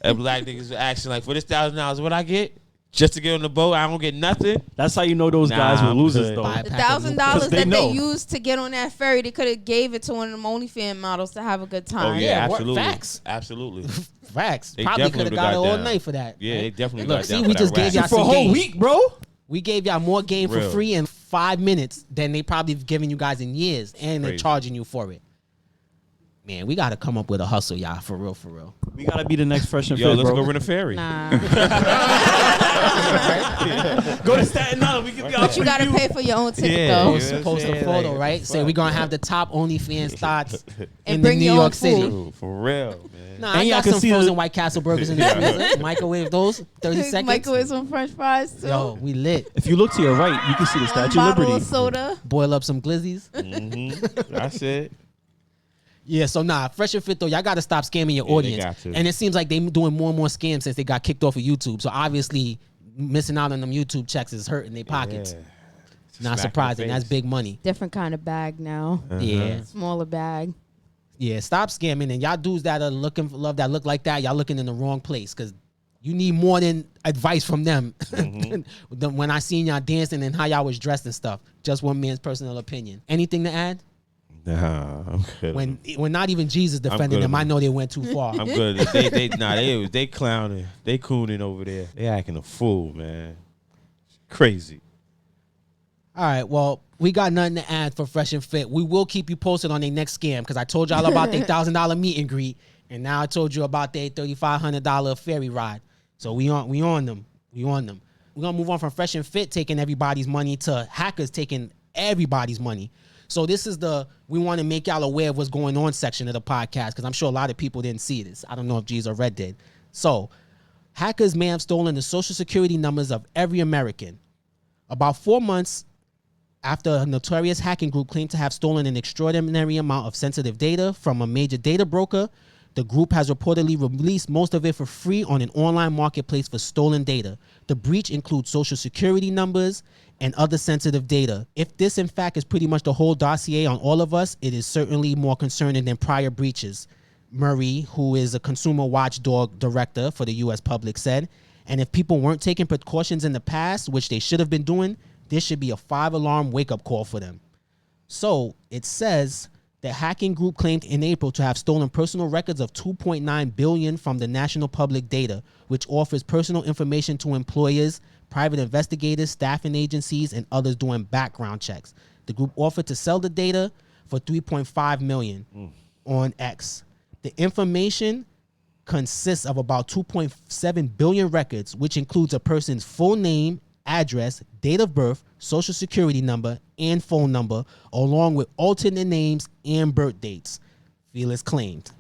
And black niggas were acting like, for this $1,000, what I get? Just to get on the boat, I don't get nothing. That's how you know those guys were losers, though. The $1,000 that they used to get on that ferry, they could have gave it to one of them OnlyFans models to have a good time. Oh yeah, absolutely. Facts. Absolutely. Facts. Probably could have got it all night for that. Yeah, they definitely got down. We just gave y'all for a whole week, bro. We gave y'all more game for free in 5 minutes than they probably have given you guys in years, and they're charging you for it. Man, we got to come up with a hustle, y'all, for real, for real. We got to be the next Fresh and Fit, let's bro. go rent a ferry. Nah. Go to Staten Island. But you got to pay for your own ticket, though. Post a photo, right? Say we're going to have the top OnlyFans thoughts in bring New York City. For real, man. Nah, I got some frozen White Castle burgers in the freezer. Microwave those, 30 seconds. Microwave some French fries, too. Yo, we lit. If you look to your right, you can see the Statue of Liberty. Bottle of soda. Boil up some glizzies. That's it. Yeah, so Fresh and Fit though, y'all got to stop scamming your audience. And it seems like they doing more and more scams since they got kicked off of YouTube. So obviously, missing out on them YouTube checks is hurting their pockets. Not surprising. That's big money. Different kind of bag now. Yeah. Smaller bag. Yeah, stop scamming. And y'all dudes that are looking for love that look like that, y'all looking in the wrong place because you need more than advice from them. When I seen y'all dancing and how y'all was dressed and stuff. Just one man's personal opinion. Anything to add? Nah, I'm good. When not even GEzz is defending them, I know they went too far. I'm good. They clowning, they cooning over there. They acting a fool, man. Crazy. All right, well, we got nothing to add for Fresh and Fit. We will keep you posted on their next scam because I told y'all about their $1,000 meet and greet, and now I told you about their $3,500 ferry ride. So we on them. We're gonna move on from Fresh and Fit taking everybody's money to hackers taking everybody's money. So this is we want to make y'all aware of what's going on section of the podcast because I'm sure a lot of people didn't see this. I don't know if GEzz or Red did. So hackers may have stolen the social security numbers of every American. About 4 months after a notorious hacking group claimed to have stolen an extraordinary amount of sensitive data from a major data broker, the group has reportedly released most of it for free on an online marketplace for stolen data. The breach includes social security numbers and other sensitive data. If this, in fact, is pretty much the whole dossier on all of us, it is certainly more concerning than prior breaches, Murray, who is a consumer watchdog director for the U.S. Public, said. And if people weren't taking precautions in the past, which they should have been doing, this should be a 5-alarm wake-up call for them. So it says the hacking group claimed in April to have stolen personal records of 2.9 billion from the National Public Data, which offers personal information to employers, private investigators, staffing agencies, and others doing background checks. The group offered to sell the data for $3.5 million on X. The information consists of about 2.7 billion records, which includes a person's full name, address, date of birth, social security number, and phone number, along with alternate names and birth dates. Felix claimed.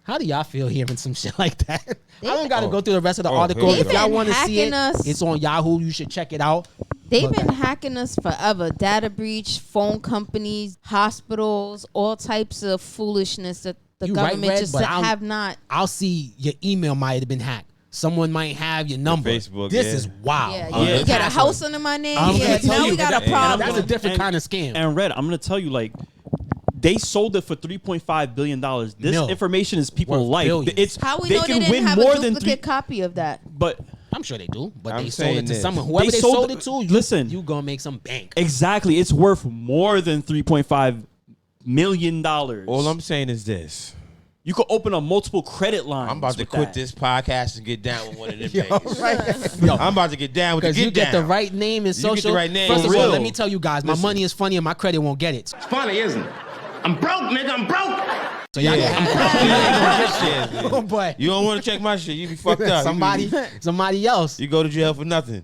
How do y'all feel hearing some shit like that? I don't got to go through the rest of the article. If y'all want to see it, it's on Yahoo. You should check it out. They've been hacking us forever. Data breach, phone companies, hospitals, all types of foolishness that the government just have not. I'll see your email might have been hacked. Someone might have your number. Facebook, this is wild. Yeah, you got a house under my name. Now we got a problem. That's a different kind of scam. And Red, I'm going to tell you, like, they sold it for $3.5 billion. This information is people's life. It's how we know they didn't have a duplicate copy of that. But I'm sure they do. But they sold it to someone. Whoever they sold it to, you gonna make some bank. Exactly. It's worth more than $3.5 million. All I'm saying is this. You could open up multiple credit lines. I'm about to quit this podcast and get down with one of them niggas. Right. Yo, I'm about to get down with the because you get the right name and social. You get the right name. First of For all, real. let me tell you guys, my money is funny and my credit won't get it. It's funny, isn't it? I'm broke, nigga. I'm broke. So y'all Yeah. but You don't want to check my shit. You be fucked up. somebody else. You go to jail for nothing.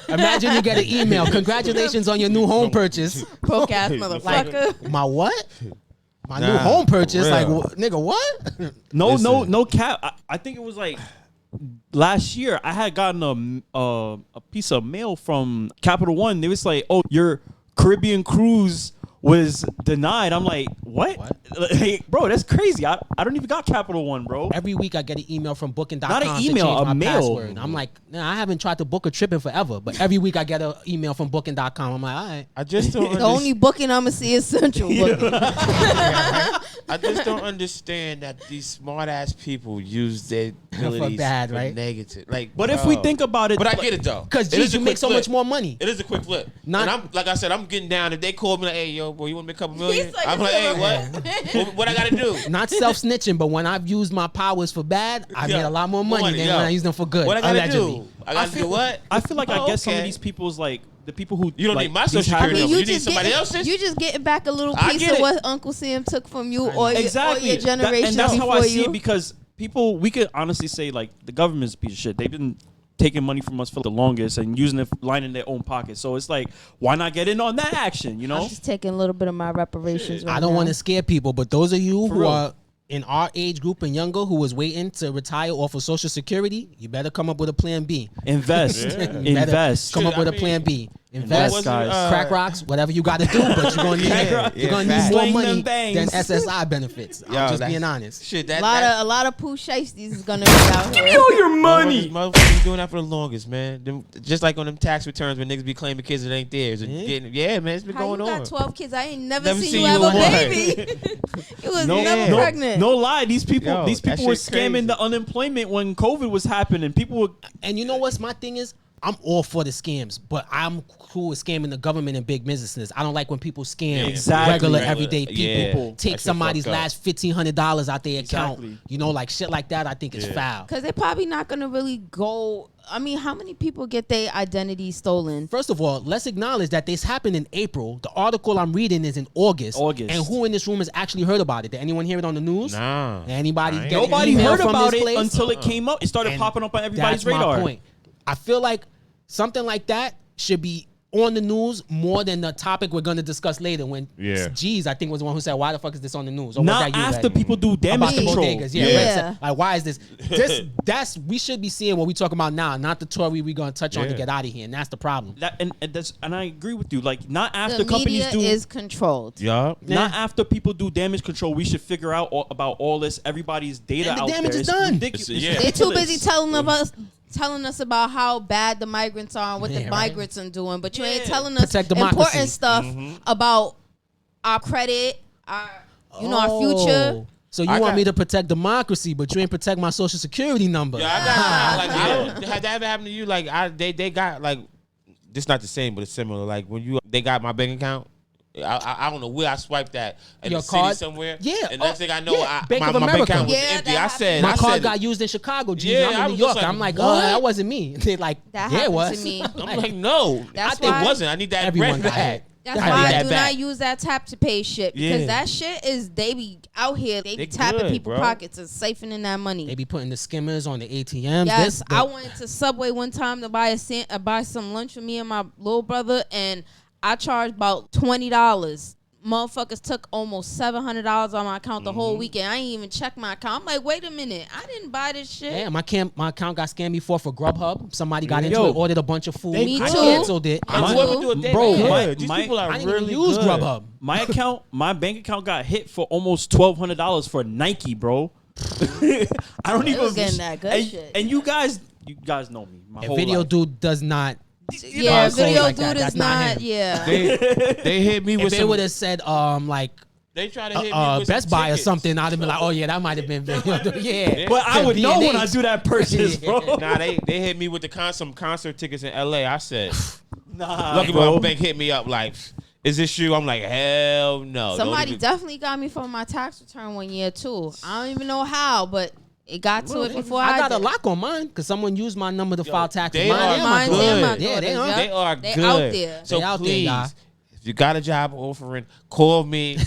Imagine you get an email. Congratulations on your new home purchase. Broke ass motherfucker. My what? My Nah, new home purchase. for Like, real. nigga, what? No cap. I think it was like last year. I had gotten a piece of mail from Capital One. They was like, "Oh, your Caribbean cruise was denied." I'm like, what? Like, bro, that's crazy. I don't even got Capital One, bro. Every week I get an email from Booking.com Not an email, to change a my mail. password. I'm like, nah, I haven't tried to book a trip in forever. But every week I get an email from Booking.com. I'm like, all right. I just don't The only booking I'ma see is Central booking. I just don't understand that these smart ass people use their abilities bad, for right? negative. Like, But if we think about it, but I get it though. Because It is a you quick make so flip. much more money. It is a quick flip. Not- And I'm like I said, I'm getting down. If they call me like, hey, yo, boy, you want to make a couple million? He's like, I'm like, hey, what? What I gotta do? Not self-snitching, but when I've used my powers for bad, I Yeah. made a lot more money than yo. when I used them for good. What I gotta allegedly. do? I gotta do what? I feel like I Oh, get some of okay. these people's like the people who You don't like, need my these social hackers- security number. You need just somebody getting- else's? You just getting back a little I piece get of it. what Uncle Sam took from you or your, Exactly. or your generation and that's before how I see you. it because people, we could honestly say like the government's a piece of shit. They've been taking money from us for the longest and using it line in their own pockets. So it's like, why not get in on that action? You know? I'm just taking a little bit of my reparations. Right I don't now. want to scare people, but those of you For who real. are in our age group and younger who was waiting to retire off of Social Security, you better come up with a plan B. Invest, You better invest. Come up Shit, with I a plan B. Invest, Invest, guys. crack rocks, whatever you got to do, but you're gonna need you're gonna need more Sling them money bangs. than SSI benefits. I'm just being honest. Shit, A lot of poo shiesties is gonna be out here. your money. Motherfuckers been doing that for the longest, man. Just like on them tax returns when niggas be claiming kids that ain't theirs. Yeah, man, it's been How going you on. got 12 kids? I ain't never Never seen seen you you have a with one. baby. You was never pregnant. No lie, these people Yo, that were shit scamming crazy. the unemployment when COVID was happening. People were And you know what's my thing is? I'm all for the scams, but I'm cool with scamming the government and big businesses. I don't like when people scam Exactly. regular, Regular, everyday people. yeah. Take That shit somebody's fucked up. last $1,500 out their account. Exactly. You know, like shit like that. I think is foul. Because they're probably not gonna really go. I mean, how many people get their identity stolen? First of all, let's acknowledge that this happened in April. The article I'm reading is in August. And who in this room has actually heard about it? Did anyone hear it on the news? Nah. Anybody get nobody an email heard from about this it place? until it came up. It started And popping up on everybody's that's radar. my point. I feel like something like that should be on the news more than the topic we're going to discuss later when GEzz, I think, was the one who said, why the fuck is this on the news? Or was Not that you, after Red? people do damage About the control. bodegas. Yeah. Red said, like, why is this? That's we should be seeing what we talking about now, not the Tory we're going to touch on to get out of here. And that's the problem. And I agree with you. Like, not after The companies media do is controlled. Yeah. Not after people do damage control, we should figure out about all this. Everybody's data And the out damage there. is It's done. ridiculous. Yeah. They're too busy telling us about how bad the migrants are and what the Yeah, right. migrants are doing, but you ain't telling us Protect democracy. important stuff about our credit, our our future. So you I want got- me to protect democracy, but you ain't protect my social security number. Yeah, I got like I don't had that ever happened to you? Like they got like this not the same, but it's similar. Like when they got my bank account. I don't know where I swiped that in Your the city card? somewhere. Yeah. And next thing I know, yeah. Bank my of bank America. account was Yeah, empty. that I My card said, got used in Chicago, G. Yeah, I'm I in New was York. just like, I'm like, what? that wasn't me. They like, That yeah, it happened was. to me. I'm like, no, That's it why- wasn't. I need that Everyone bread got back. hacked. That's I why need I that do back. not use that tap to pay shit because Yeah. that shit is they be out here, they be They tapping good, people's bro. pockets and siphoning that money. They be putting the skimmers on the ATMs. Yes, I went to Subway one time to buy buy some lunch for me and my little brother, and I charged about $20. Motherfuckers took almost $700 on my account the whole weekend. I ain't even check my account. I'm like, wait a minute, I didn't buy this shit. Yeah, my account got scammed before for Grubhub. Somebody got into Yo. it, ordered a bunch of food. Me I too. canceled it. Whoever do it, they Bro, good. These my- people are I didn't really even use good. Grubhub. My bank account got hit for almost $1,200 for Nike, bro. I don't even was getting that good and, shit. And you guys know me. My A whole video life. dude does not. Yeah, clothes video like dude that. is That's not not. him. Yeah, They hit me If with they some. would have said like They try to hit me with Best some Buy or tickets. something, I'd have been like, oh yeah, that might have been yeah. But I would know when I B&H. do that purchase, bro. Nah, they hit me with some concert tickets in LA. I said, Nah, lucky bro. my bank hit me up like, Is this true? I'm like, hell no. Somebody definitely got me for my tax return one year too. I don't even know how, but it got to it before I got did. a lock on mine because someone used my number to file taxes. They Mine are and my good. daughter. Yeah, They are They good. out there. So They out there, please, y'all. if you got a job offering, call me.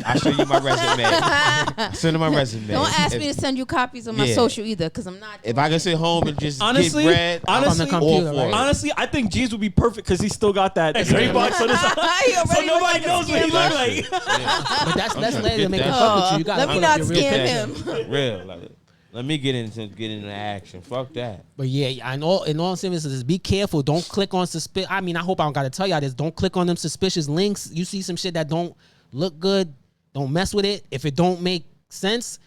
I'll show you my resume. Send them my resume. Don't ask me to send you copies of my social either, because I'm not. If I can sit home and just Honestly, get bread, on the computer, all for it. Honestly, I think GEzz would be perfect because he still got that $3 on his so nobody knows what he look like. But let's let him make a Get fuck with you. You let gotta me put up not your real scam picture. him. Real. Like, let me get into action. Fuck that. But yeah, in all seriousness, be careful. Don't click on suspicious. I mean, I hope I don't gotta tell y'all this. Don't click on them suspicious links. You see some shit that don't look good, don't mess with it. If it don't make sense,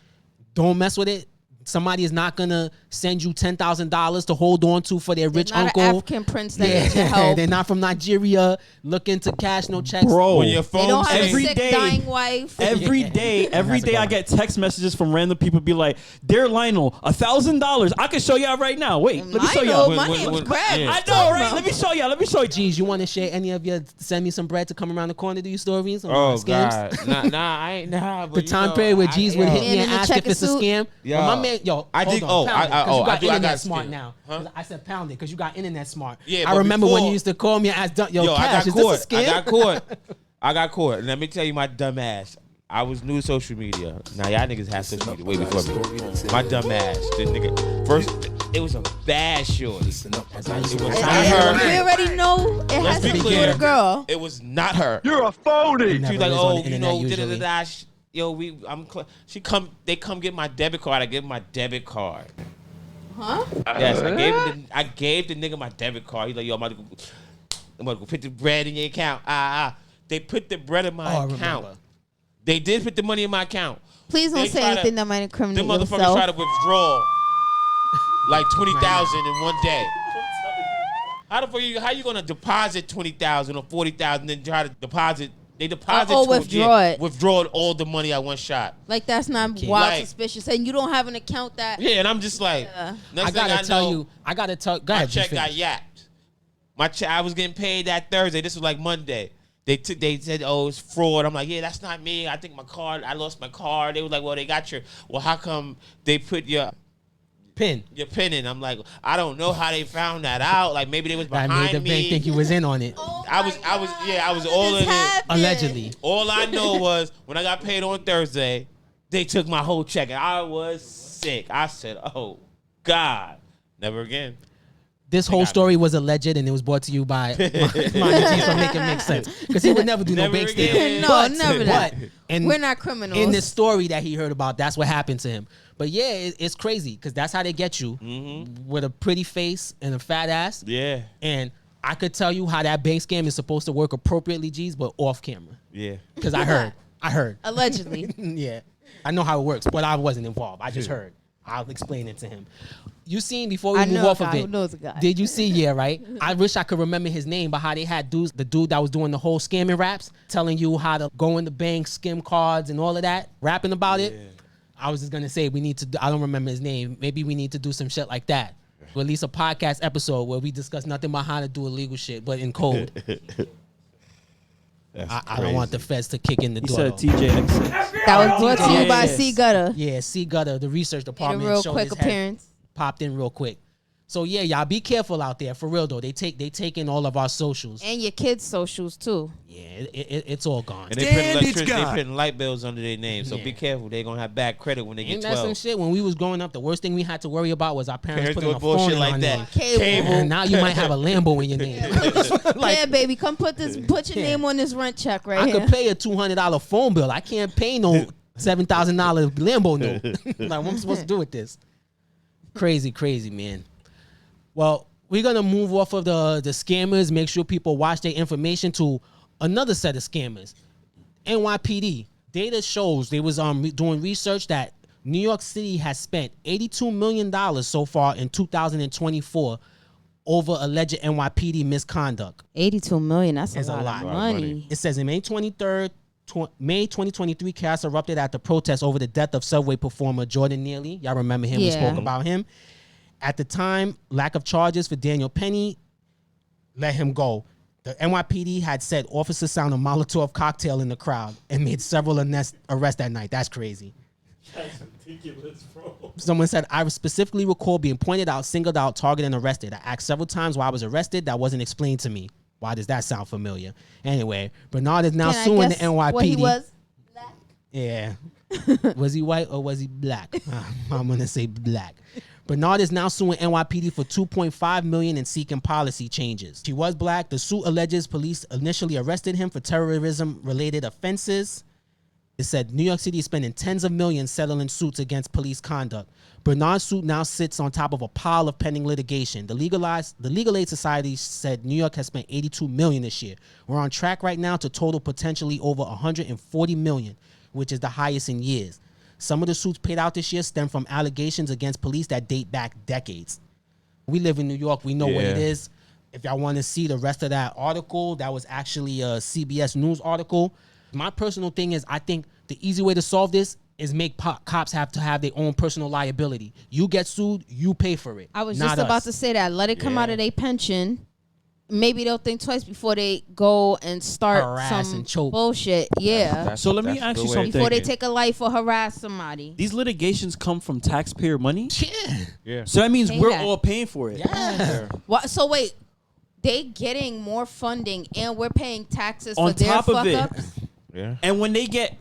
don't mess with it. Somebody is not gonna send you $10,000 to hold on to for their rich Not uncle. an African prince that needs your help. They're not from Nigeria looking to cash no checks. Bro, When your They phone don't have a every sick, day- dying wife. Every day I get text messages from random people be like, "Dear Lionel, $1,000. I can show y'all right now. Wait, let me show y'all." My When- name's when- Greg. yeah. I know, right? Let me show y'all. GEzz, you want to share any of your send me some bread to come around the corner to your stories? Oh scams? God, nah, I ain't nah. The time period where GEzz would hit me Man in and the ask if checker it's a suit. scam. Yo. But my man, I hold think- on, oh, pound it, I 'cause you got do- I got internet smart scammed. now. Huh? 'Cause I said pound it because you got internet smart. Yeah, I but remember when before- you used to call me and ask, yo, Yo, Cash, I is got caught. this a scam? I got caught. Let me tell you my dumb ass. I was new to social media. Now y'all niggas have social media way before me. My dumb ass. This nigga. First, it was a bad shorty. It was not We her. already know it has to be be clear. with a girl. It was not her. You're a phony. Never She was like, is on oh, the you internet know, usually. da-da-da-da. Yo, they come get my debit card. I gave him my debit card. Huh? Yes, I gave the nigga my debit card. He's like, yo, I'm about to go put the bread in your account. They put the bread in my I account. remember. They did put the money in my account. Please don't They say try to- anything that might Them incriminate motherfuckers yourself. try to withdraw like 20,000 in one day. How you gonna deposit 20,000 or 40,000 then try to deposit? They deposit withdraw all the money at one shot. Like, that's not wild Like- suspicious. And you don't have an account that. Yeah, and I'm just like, next I thing gotta tell know, you. Go my ahead. check just got finish. yacked. My check, I was getting paid that Thursday. This was like Monday. They said, oh, it's fraud. I'm like, yeah, that's not me. I think I lost my card. They was like, well, they got how come they put your Pin. pin in? I'm like, I don't know how they found that out. Like, maybe they was That behind made the bank me. think you was in on it. I was all in it. Allegedly. All I know was when I got paid on Thursday, they took my whole check and I was sick. I said, oh, God, never again. This whole story was alleged and it was brought to you by my G's for making it make sense. Because he would never do Never no bank again. stamp. No, never that. And We're not criminals. in the story that he heard about, that's what happened to him. But yeah, it's crazy because that's how they get you with a pretty face and a fat ass. Yeah. And I could tell you how that bank scam is supposed to work appropriately, G's, but off camera. Yeah. Because I heard. Allegedly. Yeah. I know how it works, but I wasn't involved. I just heard. I'll explain it to him. You seen before we I move know a off of guy it. who knows a guy. Did you see? Yeah, right. I wish I could remember his name, but how they had the dude that was doing the whole scamming raps, telling you how to go in the bank, skim cards, and all of that, rapping about it. I was just gonna say we need to. I don't remember his name. Maybe we need to do some shit like that. Release a podcast episode where we discuss nothing but how to do illegal shit, but in code. I don't want the feds to kick in the He door. said though. TJ. That was brought to you by Yes. C Gutter. Yeah, C Gutter, the research Made a department, real showed quick his head, appearance. popped in real quick. So yeah, y'all be careful out there for real though. They take in all of our socials. And your kids' socials, too. Yeah, it's all gone. And they putting light bills under their name, so be careful. They're gonna have bad credit when they Ain't get that some 12. shit? When we was growing up, the worst thing we had to worry about was our parents putting doing a phone bullshit in like our that. name. Cable. And now you might have a Lambo in your name. Yeah, baby, come put your name on this rent check right I here. could pay a $200 phone bill. I can't pay no $7,000 Lambo note. Like, what am I supposed to do with this? Crazy, man. Well, we're gonna move off of the scammers. Make sure people watch their information to another set of scammers. NYPD data shows they was doing research that New York City has spent $82 million so far in 2024 over alleged NYPD misconduct. 82 million, that's It's a lot of money. It says in May 23rd, May 2023, chaos erupted at the protest over the death of Subway performer Jordan Neely. Y'all remember him? We Yeah. spoke about him. At the time, lack of charges for Daniel Penny let him go. The NYPD had said officers found a Molotov cocktail in the crowd and made several arrests that night. That's crazy. That's ridiculous, bro. Someone said, I specifically recall being pointed out, singled out, targeted, and arrested. I asked several times why I was arrested. That wasn't explained to me. Why does that sound familiar? Anyway, Bernard is now suing the NYPD. What he was? Black? Yeah. Was he white or was he black? I'm going to say black. Bernard is now suing NYPD for $2.5 million and seeking policy changes. He was black. The suit alleges police initially arrested him for terrorism-related offenses. It said New York City is spending tens of millions settling suits against police conduct. Bernard's suit now sits on top of a pile of pending litigation. The Legal Aid Society said New York has spent $82 million this year. We're on track right now to total potentially over $140 million, which is the highest in years. Some of the suits paid out this year stem from allegations against police that date back decades. We live in New York. We know what it is. If y'all want to see the rest of that article, that was actually a CBS News article. My personal thing is I think the easy way to solve this is make cops have to have their own personal liability. You get sued, you pay for it. I was just about to say that. Let it come out of their pension. Maybe they'll think twice before they go and start harass some and choke bullshit. Yeah. So let me ask you something. Before they take a life or harass somebody. These litigations come from taxpayer money? Yeah. So that means we're all paying for it. Yeah. What? So wait, they getting more funding and we're paying taxes on for their top of fuck it. ups? Yeah. And when they get...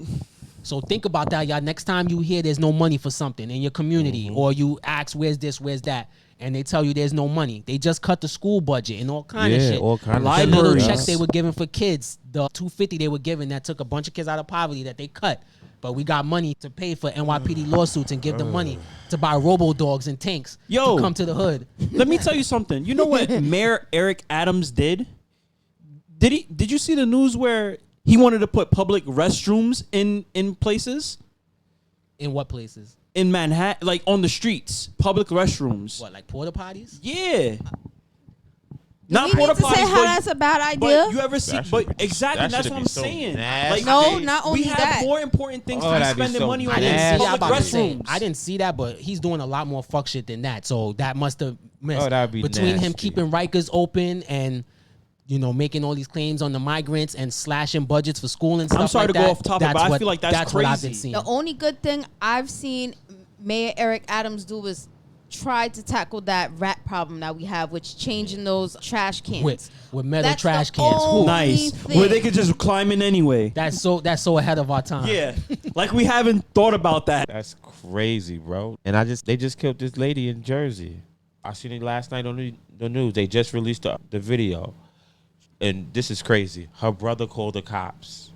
So think about that, y'all. Next time you hear there's no money for something in your community or you ask where's this, where's that, and they tell you there's no money. They just cut the school budget and all kind of shit. All kind of the little libraries. checks they were giving for kids, the $250 they were giving that took a bunch of kids out of poverty that they cut. But we got money to pay for NYPD lawsuits and give them money to buy robo-dogs and tanks to come to the hood. Let me tell you something. You know what Mayor Eric Adams did? Did you see the news where he wanted to put public restrooms in places? In what places? In Manhattan, like on the streets, public restrooms. What, like porta potties? Yeah. Not porta potties. Say how that's a bad idea. But you ever see? But exactly, that's what I'm saying. Like, no, not only we have that. more important things to be spending money on. Public restrooms. I didn't see that, but he's doing a lot more fuck shit than that. So that must have missed. Oh, that'd be between nasty. him keeping Rikers open and making all these claims on the migrants and slashing budgets for school and stuff I'm sorry like to that. go off topic, but I feel like that's what I've been crazy. seeing. The only good thing I've seen Mayor Eric Adams do is try to tackle that rat problem that we have, which changing those trash cans. With metal That's trash the cans. only Nice. thing. Where they could just climb in anyway. That's so ahead of our time. Yeah. Like we haven't thought about that. That's crazy, bro. And they just killed this lady in Jersey. I seen it last night on the news. They just released the video. And this is crazy. Her brother called the cops.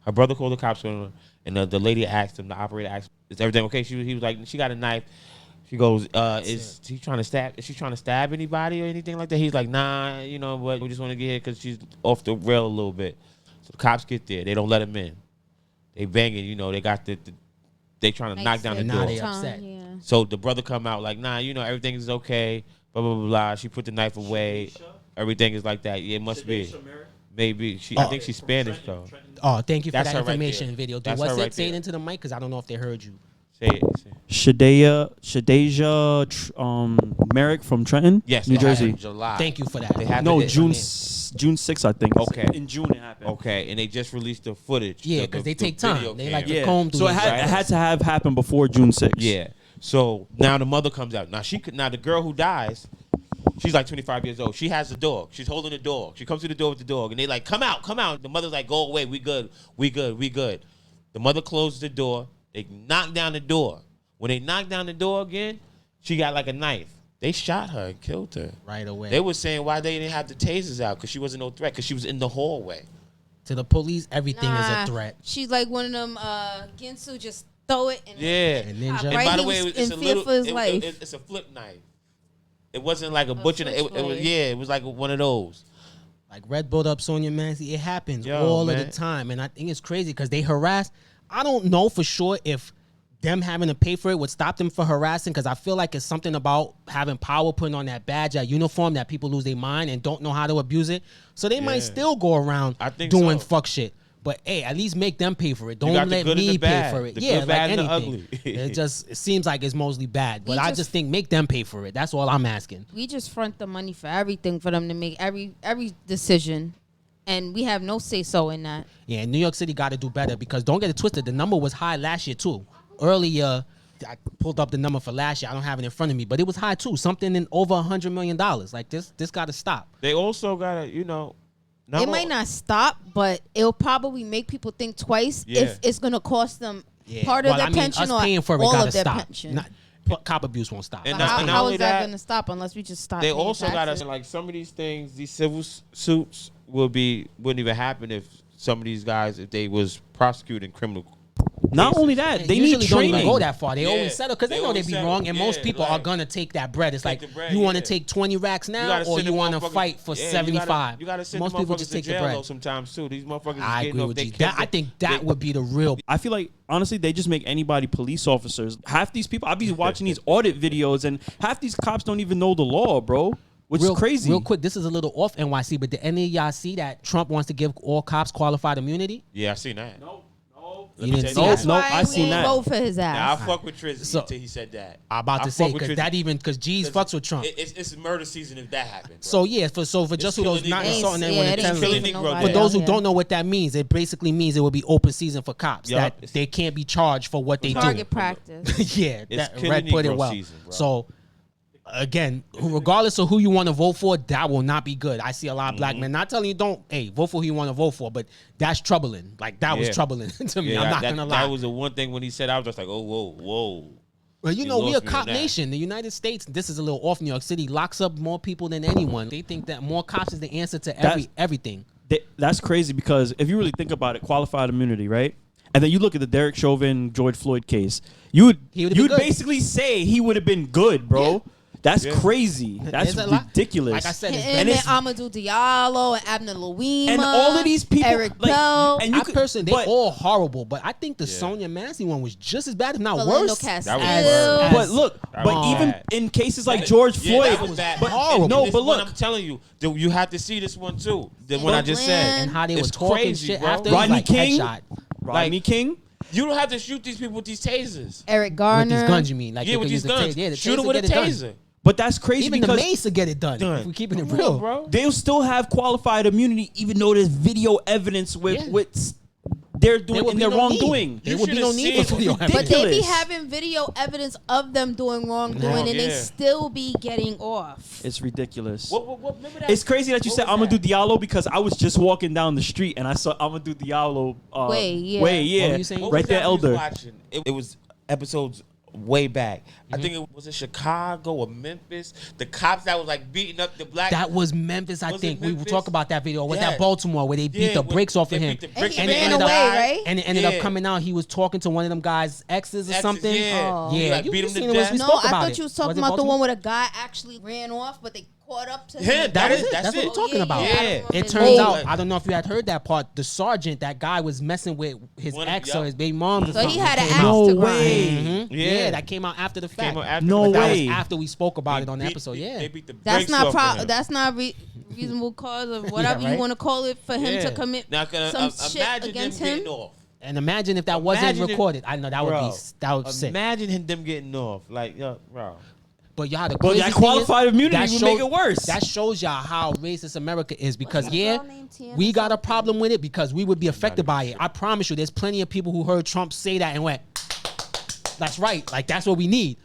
And the lady asked him, the operator asked, is everything okay? He was like, she got a knife. She goes, is she trying to stab anybody or anything like that? He's like, nah, you know what? We just want to get here because she's off the rail a little bit. So the cops get there. They don't let him in. They banging, they got they trying to knock down the door. Now they upset. Yeah. So the brother come out like, nah, everything is okay. Blah, blah, blah, blah. She put the knife away. Everything is like that. Yeah, it must be. Maybe. I think she's Spanish, though. Oh, thank you for That's that her right information there. video. Dude, That's what's her it? right Say it there. into the mic because I don't know if they heard you. Say it. Shadeja Merrick from Trenton, Yes, New it happened Jersey. in July. Thank you for that. They happened No, in- June 6th, I think. Okay. In June it happened. Okay, and they just released the footage. Yeah, the- because the- they the take time. video They cam. like to Yeah. comb through So it this, had, right? it had to have happened before June 6th. Yeah. So now the mother comes out. Now the girl who dies, she's like 25 years old. She has the dog. She's holding the dog. She comes to the door with the dog, and they like, come out. The mother's like, go away. We good. The mother closes the door. They knock down the door. When they knock down the door again, she got like a knife. They shot her and killed her. Right away. They were saying why they didn't have the tasers out because she wasn't no threat because she was in the hallway. To the police, everything is a threat. She's like one of them Ginsu, just throw it and Yeah. And ninja. And right, by the he way, was it's in a fear little. for his life. It's a flip knife. It wasn't like a butcher. It was switchblade. it was like one of those. Like Red Bull up Sonya Mancy, it happens Yo, all of man. the time. And I think it's crazy because they harass. I don't know for sure if them having to pay for it would stop them for harassing because I feel like it's something about having power, putting on that badge, that uniform that people lose their mind and don't know how to abuse it. So they might still go around doing fuck shit. But hey, at least make them pay for it. Don't got the let good and me the pay bad. for it. The Yeah, good, like bad, and the anything. ugly. It seems like it's mostly bad. But We I just- just think make them pay for it. That's all I'm asking. we just front the money for everything for them to make every decision. and we have no say so in that. Yeah, New York City got to do better because don't get it twisted. The number was high last year too. Earlier, I pulled up the number for last year. I don't have it in front of me, but it was high too. Something in over $100 million. Like this got to stop. They also got to, It might not stop, but it'll probably make people think twice if it's going to cost them part of their pension or paying for it all gotta of their stop. pension. Cop abuse won't stop. And How is that going to stop unless we just stop? They also got to to, like, some of these things, these civil suits wouldn't even happen if some of these guys, if they was prosecuting criminal. Not only that, they need don't training. even go that far. They Yeah, always settle because they know they be wrong, and most people are gonna take that bread. It's like you want to take 20 racks now, or you want to fight for 75. You got to send most people just take the bread. Sometimes too. These motherfuckers. I is agree off, with they you. kept I think that would be the real. I feel like, honestly, they just make anybody police officers. Half these people, I be watching these audit videos, and half these cops don't even know the law, bro. Which is crazy. Real quick, this is a little off NYC, but did any of y'all see that Trump wants to give all cops qualified immunity? Yeah, I seen that. You didn't see That's that? No, why I we seen that. vote for his ass. Now I fuck with Tracee So- until he said that. I'm about to say because GEzz fucks with Trump. It's murder season if that happens. So yeah, for just who those killing not Negroes. insulting Yeah, anyone it ain't intentionally. killing saving Negro nobody For those who out don't here. know what that means, it basically means it will be open season for cops. Yup. That they can't be charged for what they do. Target practice. Yeah, It's that killing Red put it Negro well. season, bro. So again, regardless of who you want to vote for, that will not be good. I see a lot of black men not telling you don't vote for who you want to vote for, but that's troubling. Like that was troubling to me. I'm not gonna lie. That was the one thing when he said, I was just like, oh, whoa. Well, You we a lost me cop on that. nation. The United States, this is a little off. New York City locks up more people than anyone. They think that more cops is the answer to everything. That's crazy because if you really think about it, qualified immunity, right? And then you look at the Derek Chauvin, George Floyd case, you'd basically say he would have been good, bro. Yeah. That's crazy. That's There's a lot- ridiculous. Like I said, And then Amadou Diallo and Abner Louima. and all of these people, Eric like, Bell. and you I could, personally, but, they all horrible, but I think the Sonia Massey one was just as bad, if not Philando worse. Castile. That was but look, That but was even bad. in cases like George Floyd, that was bad. but horrible. no, This but one, look, I'm telling you, you have to see this one too. The one I just said, And how they were It's talking crazy, shit bro. after Rodney like King? headshot. Rodney King. You don't have to shoot these people with these tasers. Eric With Garner. these guns, you mean? Like Yeah, they with could these use the guns. the Shoot them taser with a get it done. taser. But that's crazy Even the because mace will get it done. If we're keeping it Come real, on, bro. they'll still have qualified immunity, even though there's video evidence with they're doing would in be their no wrongdoing. need. There You would be no should've need for seen- video But evidence. But they be ridiculous. having video evidence of them doing wrongdoing, and they Yeah. still be getting off. It's ridiculous. What, remember that? It's crazy that you What said was Amadou that? Diallo because I was just walking down the street and I saw Amadou Diallo. Yeah. What were you saying? What right was there, that we was Elder. watching? It was episodes way back. I think it was in Chicago or Memphis. The cops that was like beating up the black. That was Memphis, I Was it think. We will Memphis? talk about that video. Was Yeah. that Baltimore where they beat the when brakes off they of him? beat the brakes And he off ran of the away, guy. right? And it ended up Yeah. coming out. He was talking to one of them guys' exes or Exes, something. yeah. Oh. He, Yeah, like, you beat him seen to it when death. we No, spoke I about thought it. you was Was talking it about the Baltimore? one where a guy actually ran off, but they caught up to him. Yeah, That was is- it. that's That's what it. we're talking about. I Yeah. don't remember It his turns name. out, I don't know if you had heard that part. The sergeant, that guy was messing with his One- ex yup. or his baby mom. Or So he something. had an It axe came out. No to grind. way. Mhm. Yeah. Yeah, that came out after the fact. Came out after No the That fact. way. was after we spoke about it on the Beat- episode. they- Yeah. they beat the That's brakes not off of him. that's not reasonable cause of whatever right? you want to call it for him Yeah. to commit Now, some shit imagine against them him. getting off. And imagine if that wasn't Imagine if- recorded. I know that would Bro, be sick. Imagine them getting off. Like, yo, bro. But y'all, the But crazy that thing qualified is, immunity that would make it worse. That shows y'all how racist America is because What's that girl named Tiana we got a something? problem with it because we would be affected by it. I promise you, there's plenty of people who heard Trump say that and went, "That's right, like that's what we need."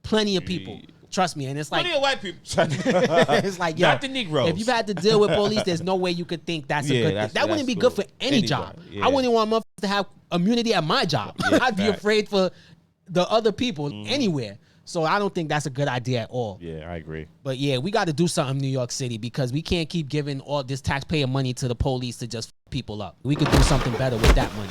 Plenty of people, trust me, and it's like Plenty of white people. it's like yo, Not the Negroes. if you've had to deal with police, there's no way you could think that's a Yeah, good thing. that's- That wouldn't that's be good for cool. any Any job. job, yeah. I wouldn't want motherfuckers to have immunity at my job. Yeah, I'd be facts. afraid for the other people anywhere. So I don't think that's a good idea at all. Yeah, I agree. But yeah, we got to do something in New York City because we can't keep giving all this taxpayer money to the police to just f people up. We could do something better with that money.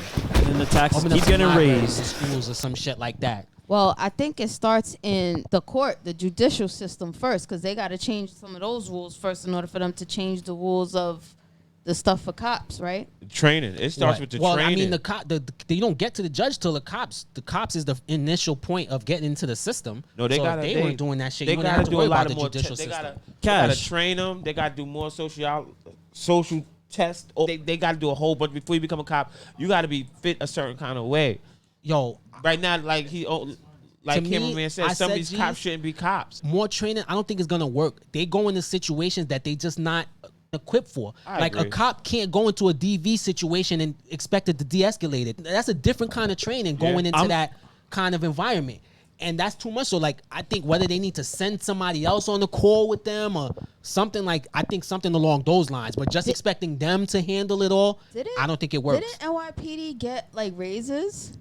And the taxes Open up keep some getting libraries raised. in schools or some shit like that. Well, I think it starts in the court, the judicial system first, because they got to change some of those rules first in order for them to change the rules of the stuff for cops, right? Training. It starts with the well, training. I mean, you don't get to the judge till the cops. The cops is the initial point of getting into the system. No, they so got. if they weren't doing that shit. They You wouldn't got have to to do worry a lot about of the more. judicial They system. got to Cash. train them. They got to do more social tests. Or they got to do a whole bunch before you become a cop. You got to be fit a certain kind of way. Yo, Right now, like To me, cameraman said, I some of said, these G, cops shouldn't be cops. more training, I don't think it's gonna work. They go into situations that they just not equipped for. I agree. A cop can't go into a DV situation and expect it to de-escalate it. That's a different kind of training going into that kind of environment. And that's too much. So, I think whether they need to send somebody else on the call with them or something I think something along those lines. But just expecting them to handle it all, I don't think it works. Didn't NYPD get raises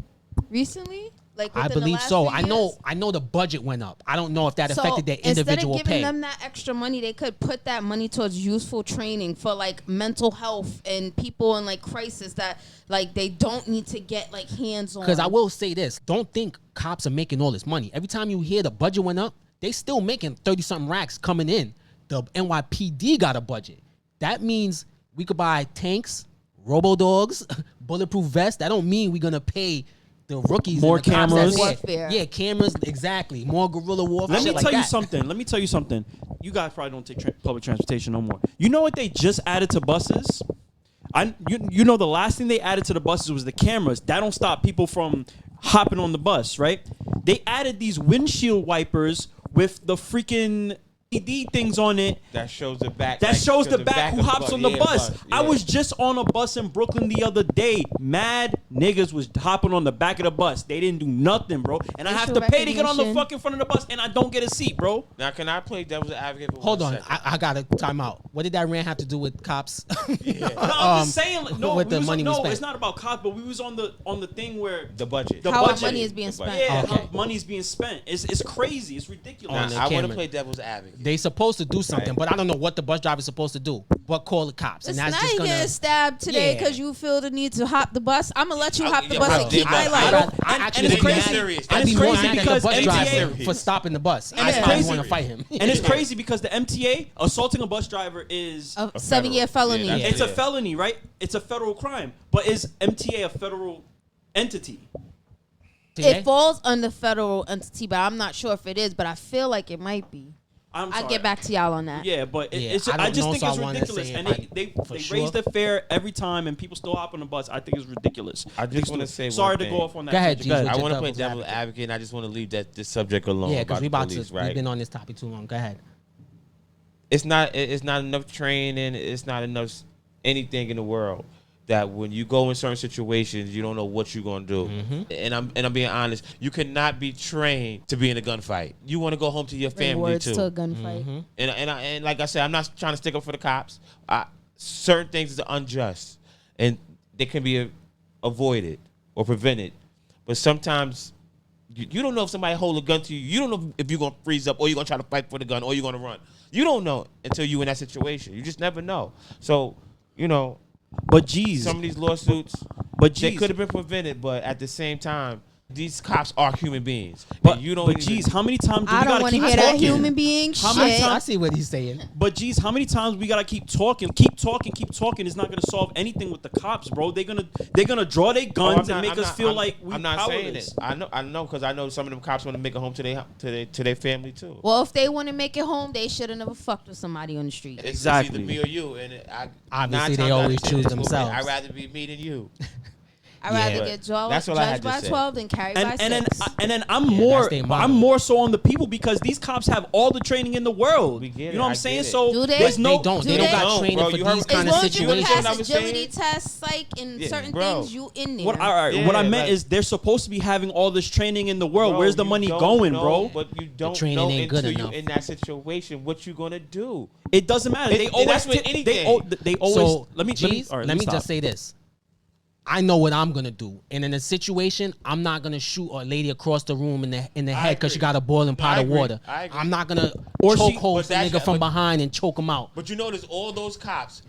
recently? I believe so. I know the budget went up. I don't know if that affected their individual pay. Instead of giving pay. them that extra money, they could put that money towards useful training for mental health and people in crisis that they don't need to get hands on. Because I will say this, don't think cops are making all this money. Every time you hear the budget went up, they still making 30-something racks coming in. The NYPD got a budget. That means we could buy tanks, robo-dogs, bulletproof vests. That don't mean we're going to pay the rookies, more and the cameras, yeah, cameras, exactly. More guerrilla warfare. Let me tell you something. You guys probably don't take public transportation no more. You know what they just added to buses? You know the last thing they added to the buses was the cameras. That don't stop people from hopping on the bus, right? They added these windshield wipers with the freaking LED things on it. That shows the back. That shows the back who hops on the bus. Yeah. I was just on a bus in Brooklyn the other day. Mad niggas was hopping on the back of the bus. They didn't do nothing, bro. And I have to pay to get on the fucking front of the bus, and I don't get a seat, bro. Now, can I play devil's advocate for Hold on. I I got to time out. What did that rant have to do with cops? No, I'm just saying. with the money we spent. It's not about cops, but we was on the thing where the budget. How our money is being spent. Yeah, Okay. how money is being spent. It's crazy. It's ridiculous. I want to play devil's advocate. They supposed to do something, but I don't know what the bus driver's supposed to do. But call the cops, and that's just gonna getting stabbed today because you feel the need to hop the bus. I'm gonna let you hop the bus and keep my life. I actually and it's be crazy. mad. I'd be more mad at the bus MTA driver for stopping the bus. I crazy. want to fight him. And it's crazy because the MTA assaulting a bus driver is a 7-year felony. Yeah, it's a felony, right? It's a federal crime. But is MTA a federal entity? It falls under federal entity, but I'm not sure if it is. But I feel like it might be. I'll get back to y'all on that. Yeah, but Yeah, I just think it's so I ridiculous. say And they sure. raise the fare every time, and people still hop on the bus. I think it's ridiculous. I just want to say sorry one to thing. go off on that. Go ahead, subject. GEzz. I want to Devil's play devil's advocate, and I just want to leave this subject alone. Yeah, because police, we've been on this topic too long. Go ahead. It's not enough training. It's not enough anything in the world that when you go in certain situations, you don't know what you're gonna do. And I'm being honest. You cannot be trained to be in a gunfight. You want to go home to your family Words too. to a gunfight. And like I said, I'm not trying to stick up for the cops. Certain things are unjust, and they can be avoided or prevented. But sometimes you don't know if somebody hold a gun to you. You don't know if you're gonna freeze up or you're gonna try to fight for the gun or you're gonna run. You don't know until you're in that situation. You just never know. So, But GEzz, some of these lawsuits, they could have been prevented. But at the same time, these cops are human beings. But And you don't. but GEzz, how many times do I we don't gotta want to keep hear talking? that human being shit. I see what he's saying. But GEzz, how many times we gotta keep talking? Keep talking is not gonna solve anything with the cops, bro. They're gonna draw their guns and make us feel like we I'm not saying powerless. it. I know, because I know some of them cops want to make it home to their family too. Well, if they want to make it home, they should have never fucked with somebody on the street. It's Exactly. either me or you, and Obviously, they always choose themselves. I'd rather be me than you. I'd rather Yeah. get That's all I had judged to by say. 12 than carried by 6. And then I'm that's their motto. I'm more so on the people because these cops have all the training in the world. We get You it. know what I I'm saying? get it. So Do they? there's no They don't. Do They don't they? got No, training bro, for you heard these me. kind As of long as you can situations. pass I was agility saying? tests, in Yeah, certain bro. things, you in there. What I Yeah, meant is they're supposed to be having all this training in the world. Bro, Where's the you money don't going, know, bro? But you don't training know ain't good until enough. you're in that situation what you gonna do. It doesn't matter. They always that's with anything. they always So let me just stop. say this. I know what I'm gonna do, and in a situation, I'm not gonna shoot a lady across the room in the head because she got a boiling pot of agree. water. I agree. I'm not gonna Or choke she- hold but the nigga that's- from but- behind and choke him out. But you notice all those cops,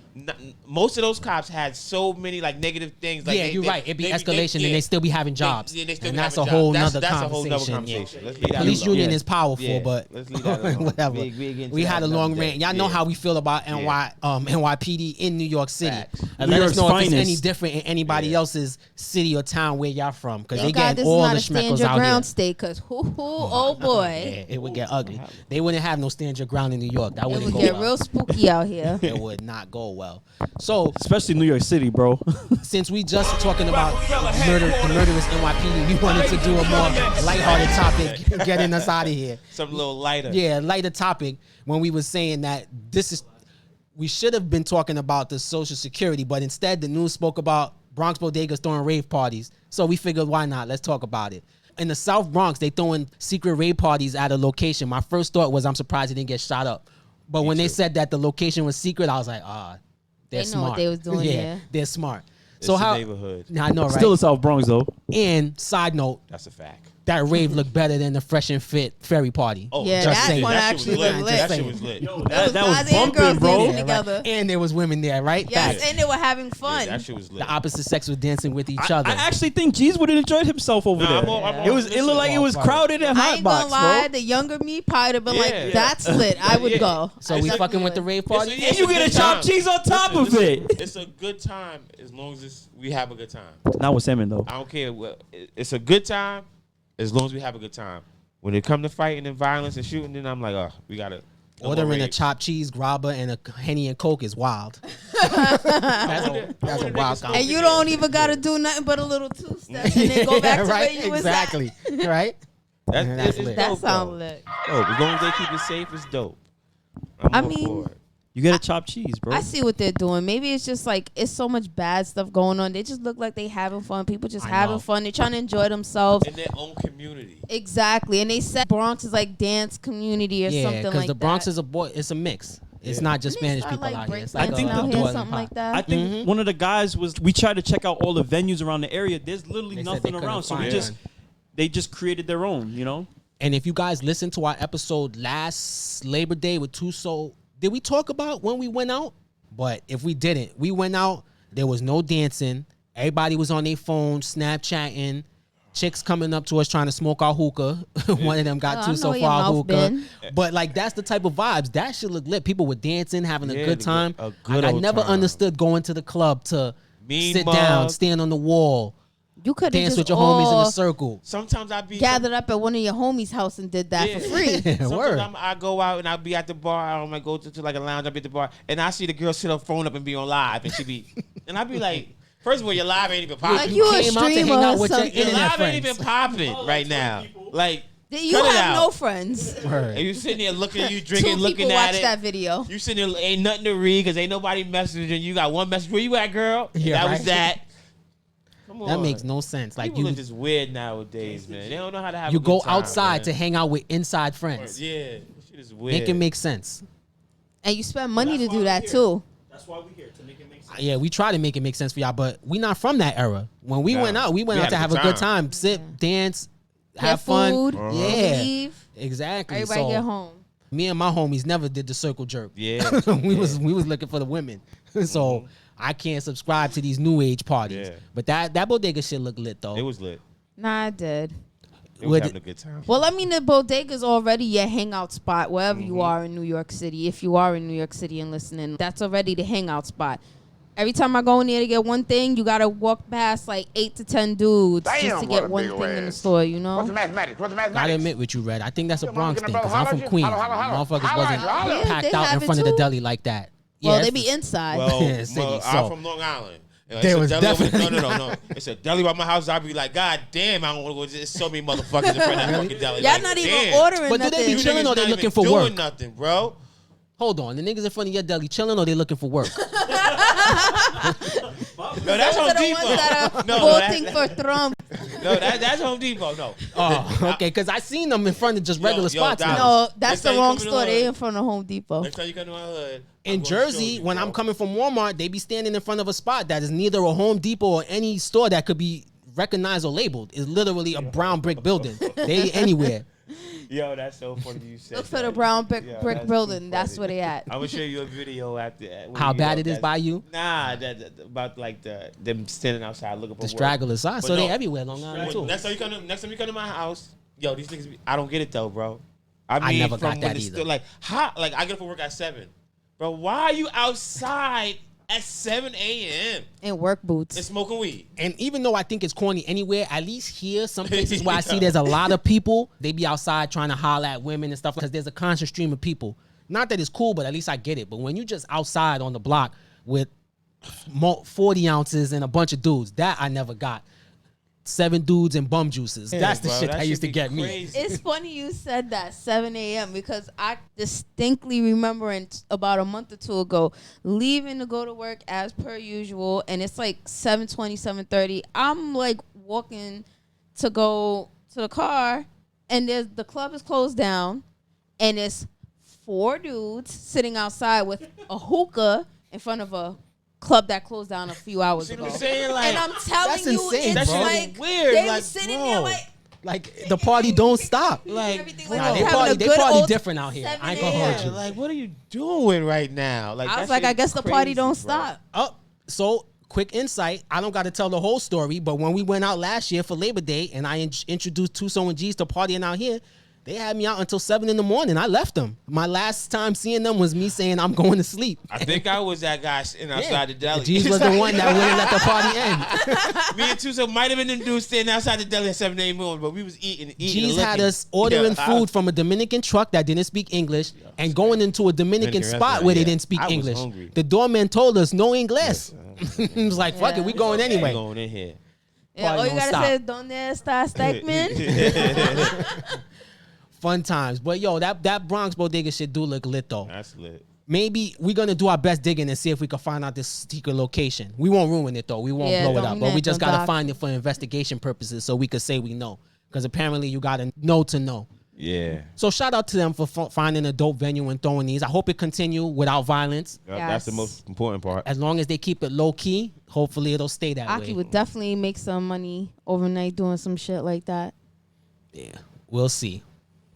most of those cops had so many negative things. Yeah, you're right. It'd be escalation, and they still be having jobs, They still and be that's a having whole jobs. nother That's a whole nother conversation. conversation. Let's leave that Police alone. union Yeah. is powerful, Yeah, but let's leave that alone. whatever. We get into We that had a another long day. rant. Y'all know Yeah. how we feel about NYPD in New York City. Facts. And New let us York's know if it's finest. any different in anybody else's city or town where y'all from, because they Thank God getting this all is the not a stand schmeckles your out here. ground state, because oh boy, Yeah, it would get ugly. They wouldn't have no stand your ground in New York. That it wouldn't would go get well. real spooky out here. It would not go well. So Especially New York City, bro. since we just talking about the murderous NYPD, we wanted to do a more lighthearted topic, getting us out of here. Something a little lighter. Yeah, lighter topic when we were saying that this is we should have been talking about the Social Security, but instead the news spoke about Bronx bodegas throwing rave parties. So we figured, why not? Let's talk about it. In the South Bronx, they throwing secret rave parties at a location. My first thought was, I'm surprised it didn't get shot up. But when they said that the location was secret, I was like, they're smart. They know what they was doing there. They're smart. It's so the how? neighborhood. I know, right? Still the South Bronx though. And side note, That's a fact. that rave looked better than the Fresh and Fit ferry party. Oh, Yeah, just that saying. one That shit was actually looked lit. lit. That shit was lit. Yo, It that guys was and bumping, girls bro. dancing Yeah, right. together. And there was women there, right? Yes, Facts. and they were having fun. Yeah, that shit was lit. The opposite sex was dancing with each I other. actually think GEzz would have enjoyed himself over there. I'm all- It looked like it was crowded and I hot ain't gonna box, lie, bro. the younger me probably have been Yeah. like, that's lit. I would Yeah. go. So we It's fucking with the rave It's party? a- And you get a chopped cheese on top of it. It's a good time as long as we have a good time. Not with salmon though. I don't care. It's a good time as long as we have a good time. When it come to fighting and violence and shooting, then I'm like, we gotta. no more Ordering a rave. chopped cheese grabber and a Henny and Coke is wild. That's a wild niggas combo. And you don't even gotta do nothing but a little two-step and then go back to right? where you Exactly. was at. Right? That's, Yeah, that's it's lit. That dope, sound though. lit. Dope. As long as they keep it safe, it's dope. I'm I all mean, for it. You get a chopped cheese, bro. I see what they're doing. Maybe it's just like it's so much bad stuff going on. They just look like they having fun. People just I having know. fun. They're trying to enjoy themselves. In their own community. Exactly. And they said Bronx is like dance community or Yeah, something because like the Bronx that. is it's a mix. It's not just Didn't they Spanish start, people like, out here. It's break like dancing a out here, Northern something pop. like that? I think one of the guys we tried to check out all the venues around the area. There's literally They said nothing they couldn't around, so find one. they just created their own, you know. And if you guys listened to our episode last Labor Day with Tuso, did we talk about when we went out? But if we didn't, we went out. There was no dancing. Everybody was on their phone, Snapchatting. Chicks coming up to us trying to smoke our hookah. One of them got Oh, I two know so where far your mouth hookah. been. But like that's the type of vibes. That shit look lit. People were dancing, having a Yeah, good time. a good I old never time. understood going to the club to Mean sit mug. down, stand on the wall, You could have dance just with your homies in all a circle. Sometimes I be gathered up at one of your homies' house and did that Yeah. for free. Word. Sometimes I go out and I'll be at the bar. I might go to like a lounge. I'll be at the bar and I see the girl sit her phone up and be on live and she be and I be like, first of all, your live ain't even popping. Like you a came out to hang streamer out or with your something. Your internet live ain't friends. even popping right now. Like You cut it have out. no friends. Word. And you sitting there looking, you Two drinking, looking people at watch it. that video. You sitting there, ain't nothing to read because ain't nobody messaging. You got one message. Where you at, girl? And Yeah, that was right. that. Come on. That makes no sense. Like People are you just weird nowadays, man. They don't know how to have. you a good go time, outside man. to hang out with inside friends. Yeah, this shit is weird. Make it make sense. And you spend money to do that too. That's why we here to make it make sense. Yeah, we try to make it make sense for y'all, but we not from that era. When we No. went out, we went We out to had have a a good good time, sit, dance, have Get fun. food, Yeah, leave. exactly. Everybody So, get home. me and my homies never did the circle jerk. Yeah, we was looking for the women. So I can't subscribe to these new age parties. Yeah. But that bodega shit look lit though. it was lit. Nah, I did. It was Would- having a good time. Well, I mean, the bodega's already your hangout spot wherever you are in New York City. If you are in New York City and listening, that's already the hangout spot. Every time I go in there to get one thing, you gotta walk past like 8 to 10 dudes just Damn, to what get a one big thing in the ass. store, you know? What's the mathematics? What's the mathematics? Gotta admit with you, Red. I think that's a Come on, Bronx get thing the because I'm brother, from holler, Queens. holler, holler, Motherfuckers holler, wasn't holler. Yeah, packed they out in have it front of the too. deli like that. Well, Yeah, they be inside. Yeah, city, I'm so- from Long Island. There It's a was deli over- definitely no. It's a deli by my house. I'd be like, God damn, I don't want to go. There's so many motherfuckers in front of that fucking deli. Y'all Like, not damn. even ordering But do they nothing. be You chilling niggas or they not looking even for doing work? nothing, bro. Hold on, the niggas in front of your deli chilling or they looking for work? No, that's Those Home are the Depot. ones that are No, voting for Trump. No, that's Home Depot. No. Oh, okay, because I seen them in front of just Yo, regular yo, spots. Dallas. now. No, that's Next the time you wrong come to the store. They hood. in front of Home Depot. Next time you come to my hood, In I'm gonna show Jersey, you, when bro. I'm coming from Walmart, they be standing in front of a spot that is neither a Home Depot or any store that could be recognized or labeled. It's literally a brown brick building. They anywhere. Yo, that's so funny you said. Look for that. the brown brick Yeah, brick that's building. too That's funny. where they at. I'm gonna show you a video after. when How you bad know it is that's- by you? Nah, about like them standing outside looking for The work. stragglers. But So they no. everywhere, Long Island too. Next time you come to my house, yo, these niggas. I don't get it though, bro. I mean, never from got when that it's either. Still, like hot. Like I get up for work at 7, bro. Why are you outside at 7 a.m. In work and boots. smoking weed? And even though I think it's corny anywhere, at least here, some places where I see there's a lot of people, they be outside trying to holler at women and stuff because there's a constant stream of people. Not that it's cool, but at least I get it. But when you just outside on the block with 40 ounces and a bunch of dudes, that I never got. 7 dudes and bum juices. Yeah, That's the bro, shit that used to be get me. crazy. It's funny you said that 7 a.m. because I distinctly remember about a month or two ago leaving to go to work as per usual, and it's like 7:20, 7:30. I'm like walking to go to the car, and the club is closed down, and it's 4 dudes sitting outside with a hookah in front of a club that closed down a few hours ago. And I'm telling that's you, insane, it's bro. like Weird. they Like, were sitting bro. there Like the party don't stop. Like, everything bro. like Nah, they they having party, a they good party old different out here. 7 I ain't gonna hold Yeah, you. like, what are you doing right now? Like, I that was like, shit I guess is the party crazy, don't bro. stop. Oh, so quick insight. I don't got to tell the whole story, but when we went out last year for Labor Day and I introduced Tuso and GEzz to partying out here, they had me out until 7 in the morning. I left them. My last time seeing them was me saying I'm going to sleep. I think I was that guy sitting outside the deli. GEzz was the one that wouldn't let the party end. Me and Tuso might have been the dude standing outside the deli at 7 a.m. but we was eating. GEzz and had licking. us ordering Yeah, food from a Dominican truck that didn't speak English and going into a Dominican Dominican spot where they restaurant, didn't speak I was English. hungry. The doorman told us no English. He was like, fuck it, we going Ain't anyway. going in here. Yeah, Party all you don't gotta stop. say is "Donde está Stegman?" Fun times. But yo, that Bronx bodega shit do look lit though. That's lit. Maybe we're gonna do our best digging and see if we can find out this secret location. We won't ruin it though. We won't Yeah, blow it don't up. do But we that, just don't gotta dox. find it for investigation purposes so we could say we know. Because apparently you gotta know to know. Yeah. So shout out to them for finding a dope venue and throwing these. I hope it continue without violence. That's the Yes. most important part. As long as they keep it low key, hopefully it'll stay that Aki way. would definitely make some money overnight doing some shit like that. Yeah, we'll see.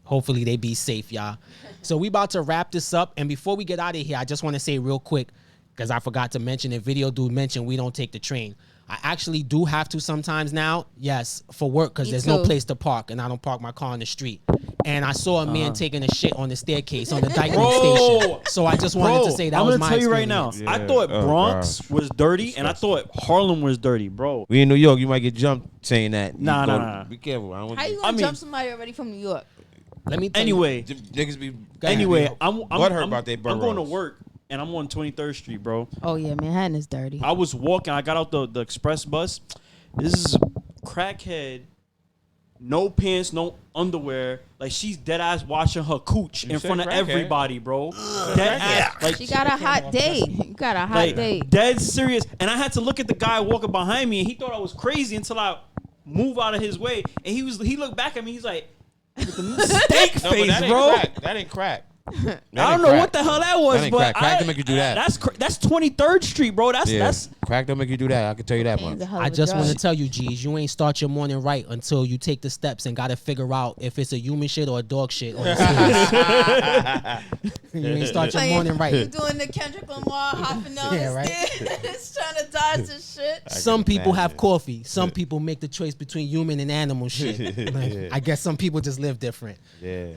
Hopefully they be safe, y'all. So we about to wrap this up. And before we get out of here, I just want to say real quick, because I forgot to mention it. Video dude mentioned we don't take the train. I actually do have to sometimes now. Yes, for work, because Me there's no too. place to park, and I don't park my car on the street. And I saw a man taking a shit on the staircase on the Dykeman Bro. station. So I just wanted to say that I'm was gonna my tell you right now. experience. I thought Oh, Bronx gosh. was dirty, and I thought Harlem was dirty, bro. We in New York, you might get jumped saying that. Nah. Be careful. I don't want How you you. gonna mean- jump somebody already from New York? Let me tell Anyway, Niggas be. anyway, I'm butthurt about their I'm going to boroughs. work, and I'm on 23rd Street, bro. Oh yeah, Manhattan is dirty. I was walking. I got out the express bus. This is crackhead, no pants, no underwear. Like she's dead ass washing her cooch in said front of crackhead. everybody, bro. Dead ass. Like She got a hot date. You got a hot like date. dead serious. And I had to look at the guy walking behind me, and he thought I was crazy until I move out of his way. And he looked back at me. He's like, with the steak No, but face, that ain't bro. crack. That ain't crack. That I don't ain't know crack. what the hell that was, That ain't but crack. Crack don't make you do that. That's 23rd Street, bro. Yeah. That's Crack don't make you do that. I can tell you that Cocaine's a much. hell of I a just drug. want to tell you, GEzz, you ain't start your morning right until you take the steps and got to figure out if it's a human shit or a dog shit. On the stairs. You ain't start your Like, morning You right. doing the Kendrick Lamar hopping down Yeah, the right. stairs, trying to dodge this shit. Some people have imagine. coffee. Some people make the choice between human and animal shit. Like, I guess some people just live different. Yeah.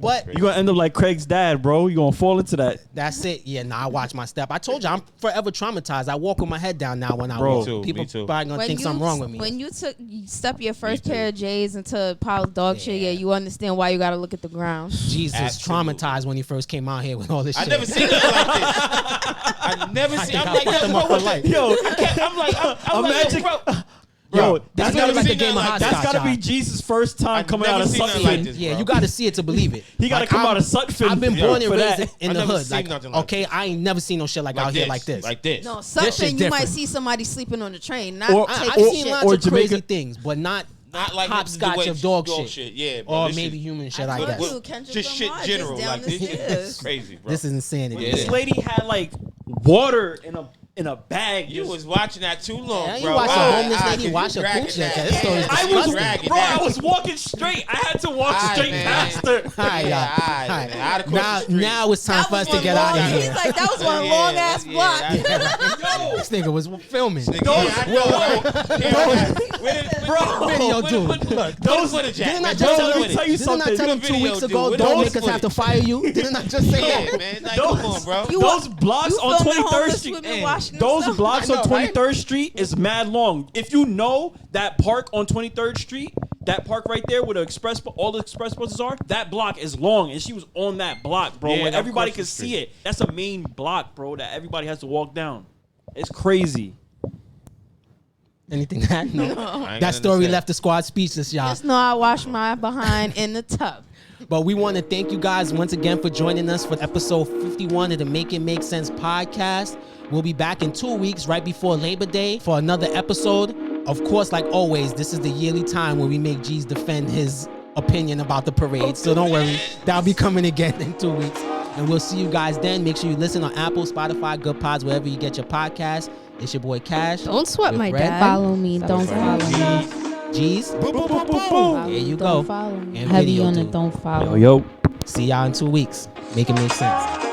But you gonna end up like Craig's dad, bro. You gonna fall into that. that's it. Yeah, nah, I watch my step. I told you I'm forever traumatized. I walk with my head down now when I Bro. walk. Me too, People me too. probably gonna think something wrong with me. When you step your first too. pair of J's into a pile of dog shit, yeah, you understand why you gotta look at the ground. Jesus Absolutely. traumatized when he first came out here with all this I shit. never seen nothing like this. I never seen. think I'm I like, fucked yo, him up bro, for life. Yo, I'm like, Imagine- bro. yo, This that's is gotta like be a game of hopscotch. that's gotta be y'all. Jesus' first time I've coming never out of seen nothing Sutphin. like this. Yeah, bro. you got to see it to believe it. He gotta come out of Sutphin. I've been born and for that. raised in the I've never hood. seen Like, nothing like okay, this. I ain't never seen no shit like out here like this. Like this. No, shit's something you might different. see somebody sleeping on the train. Not Or- take I've or- seen shit. lots or of crazy Jamaica- things, but not Not like hopscotch the way of dog dog shit. Yeah, bro. Or This maybe shit- human shit I like told that. you, Kendrick Just shit Lamar general. just down Like the this shit stairs. is crazy, bro. This is insanity. Yeah, it This is. lady had like water in a bag. You just- was watching that too long, Yeah, you bro. watch a Why? homeless lady You wash her dragging cooch that. like that. This story is I disgusting. was, dragging bro. that. I was walking straight. I had to walk Alright, straight man. past her. All right, Yeah, y'all. alright, All right. man. I'd across Now, the street. now it's time That for us was to one get long, out of he's here. like, that was one long ass block. Yo, This nigga was filming. Video dude. Look, Those footage. didn't I Bro, just tell let him? me tell you Didn't I something. tell him Do 2 video, weeks dude. ago? With Don't those make us have to fire you. Didn't I just say Yeah, that? man. Like, Those- come on, bro. You those blocks you on filming 23rd homeless Street. women washing Those themselves? blocks I on know, right? 23rd Street is mad long. If you know that park on 23rd Street, that park right there where the all the express buses are, that block is long, and she was on that block, bro, Yeah, where I'm everybody across could the see street. it. That's a main block, bro, that everybody has to walk down. It's crazy. Anything that? No. I ain't That story understand. left the squad speechless, y'all. Just know I wash my behind in the tub. But we want to thank you guys once again for joining us for episode 51 of the Make It Make Sense podcast. We'll be back in 2 weeks, right before Labor Day, for another episode. Of course, like always, this is the yearly time where we make GEzz defend his opinion about the parade. So don't worry, that'll be coming again in 2 weeks. And we'll see you guys then. Make sure you listen on Apple, Spotify, Good Pods, wherever you get your podcast. It's your boy Cash. Don't sweat with my Red. dad. Follow me. Don't follow me. GEzz. There you go. Don't follow me. And Heavy video on dude. it. Don't follow. Yo. See y'all in 2 weeks. Make it make sense.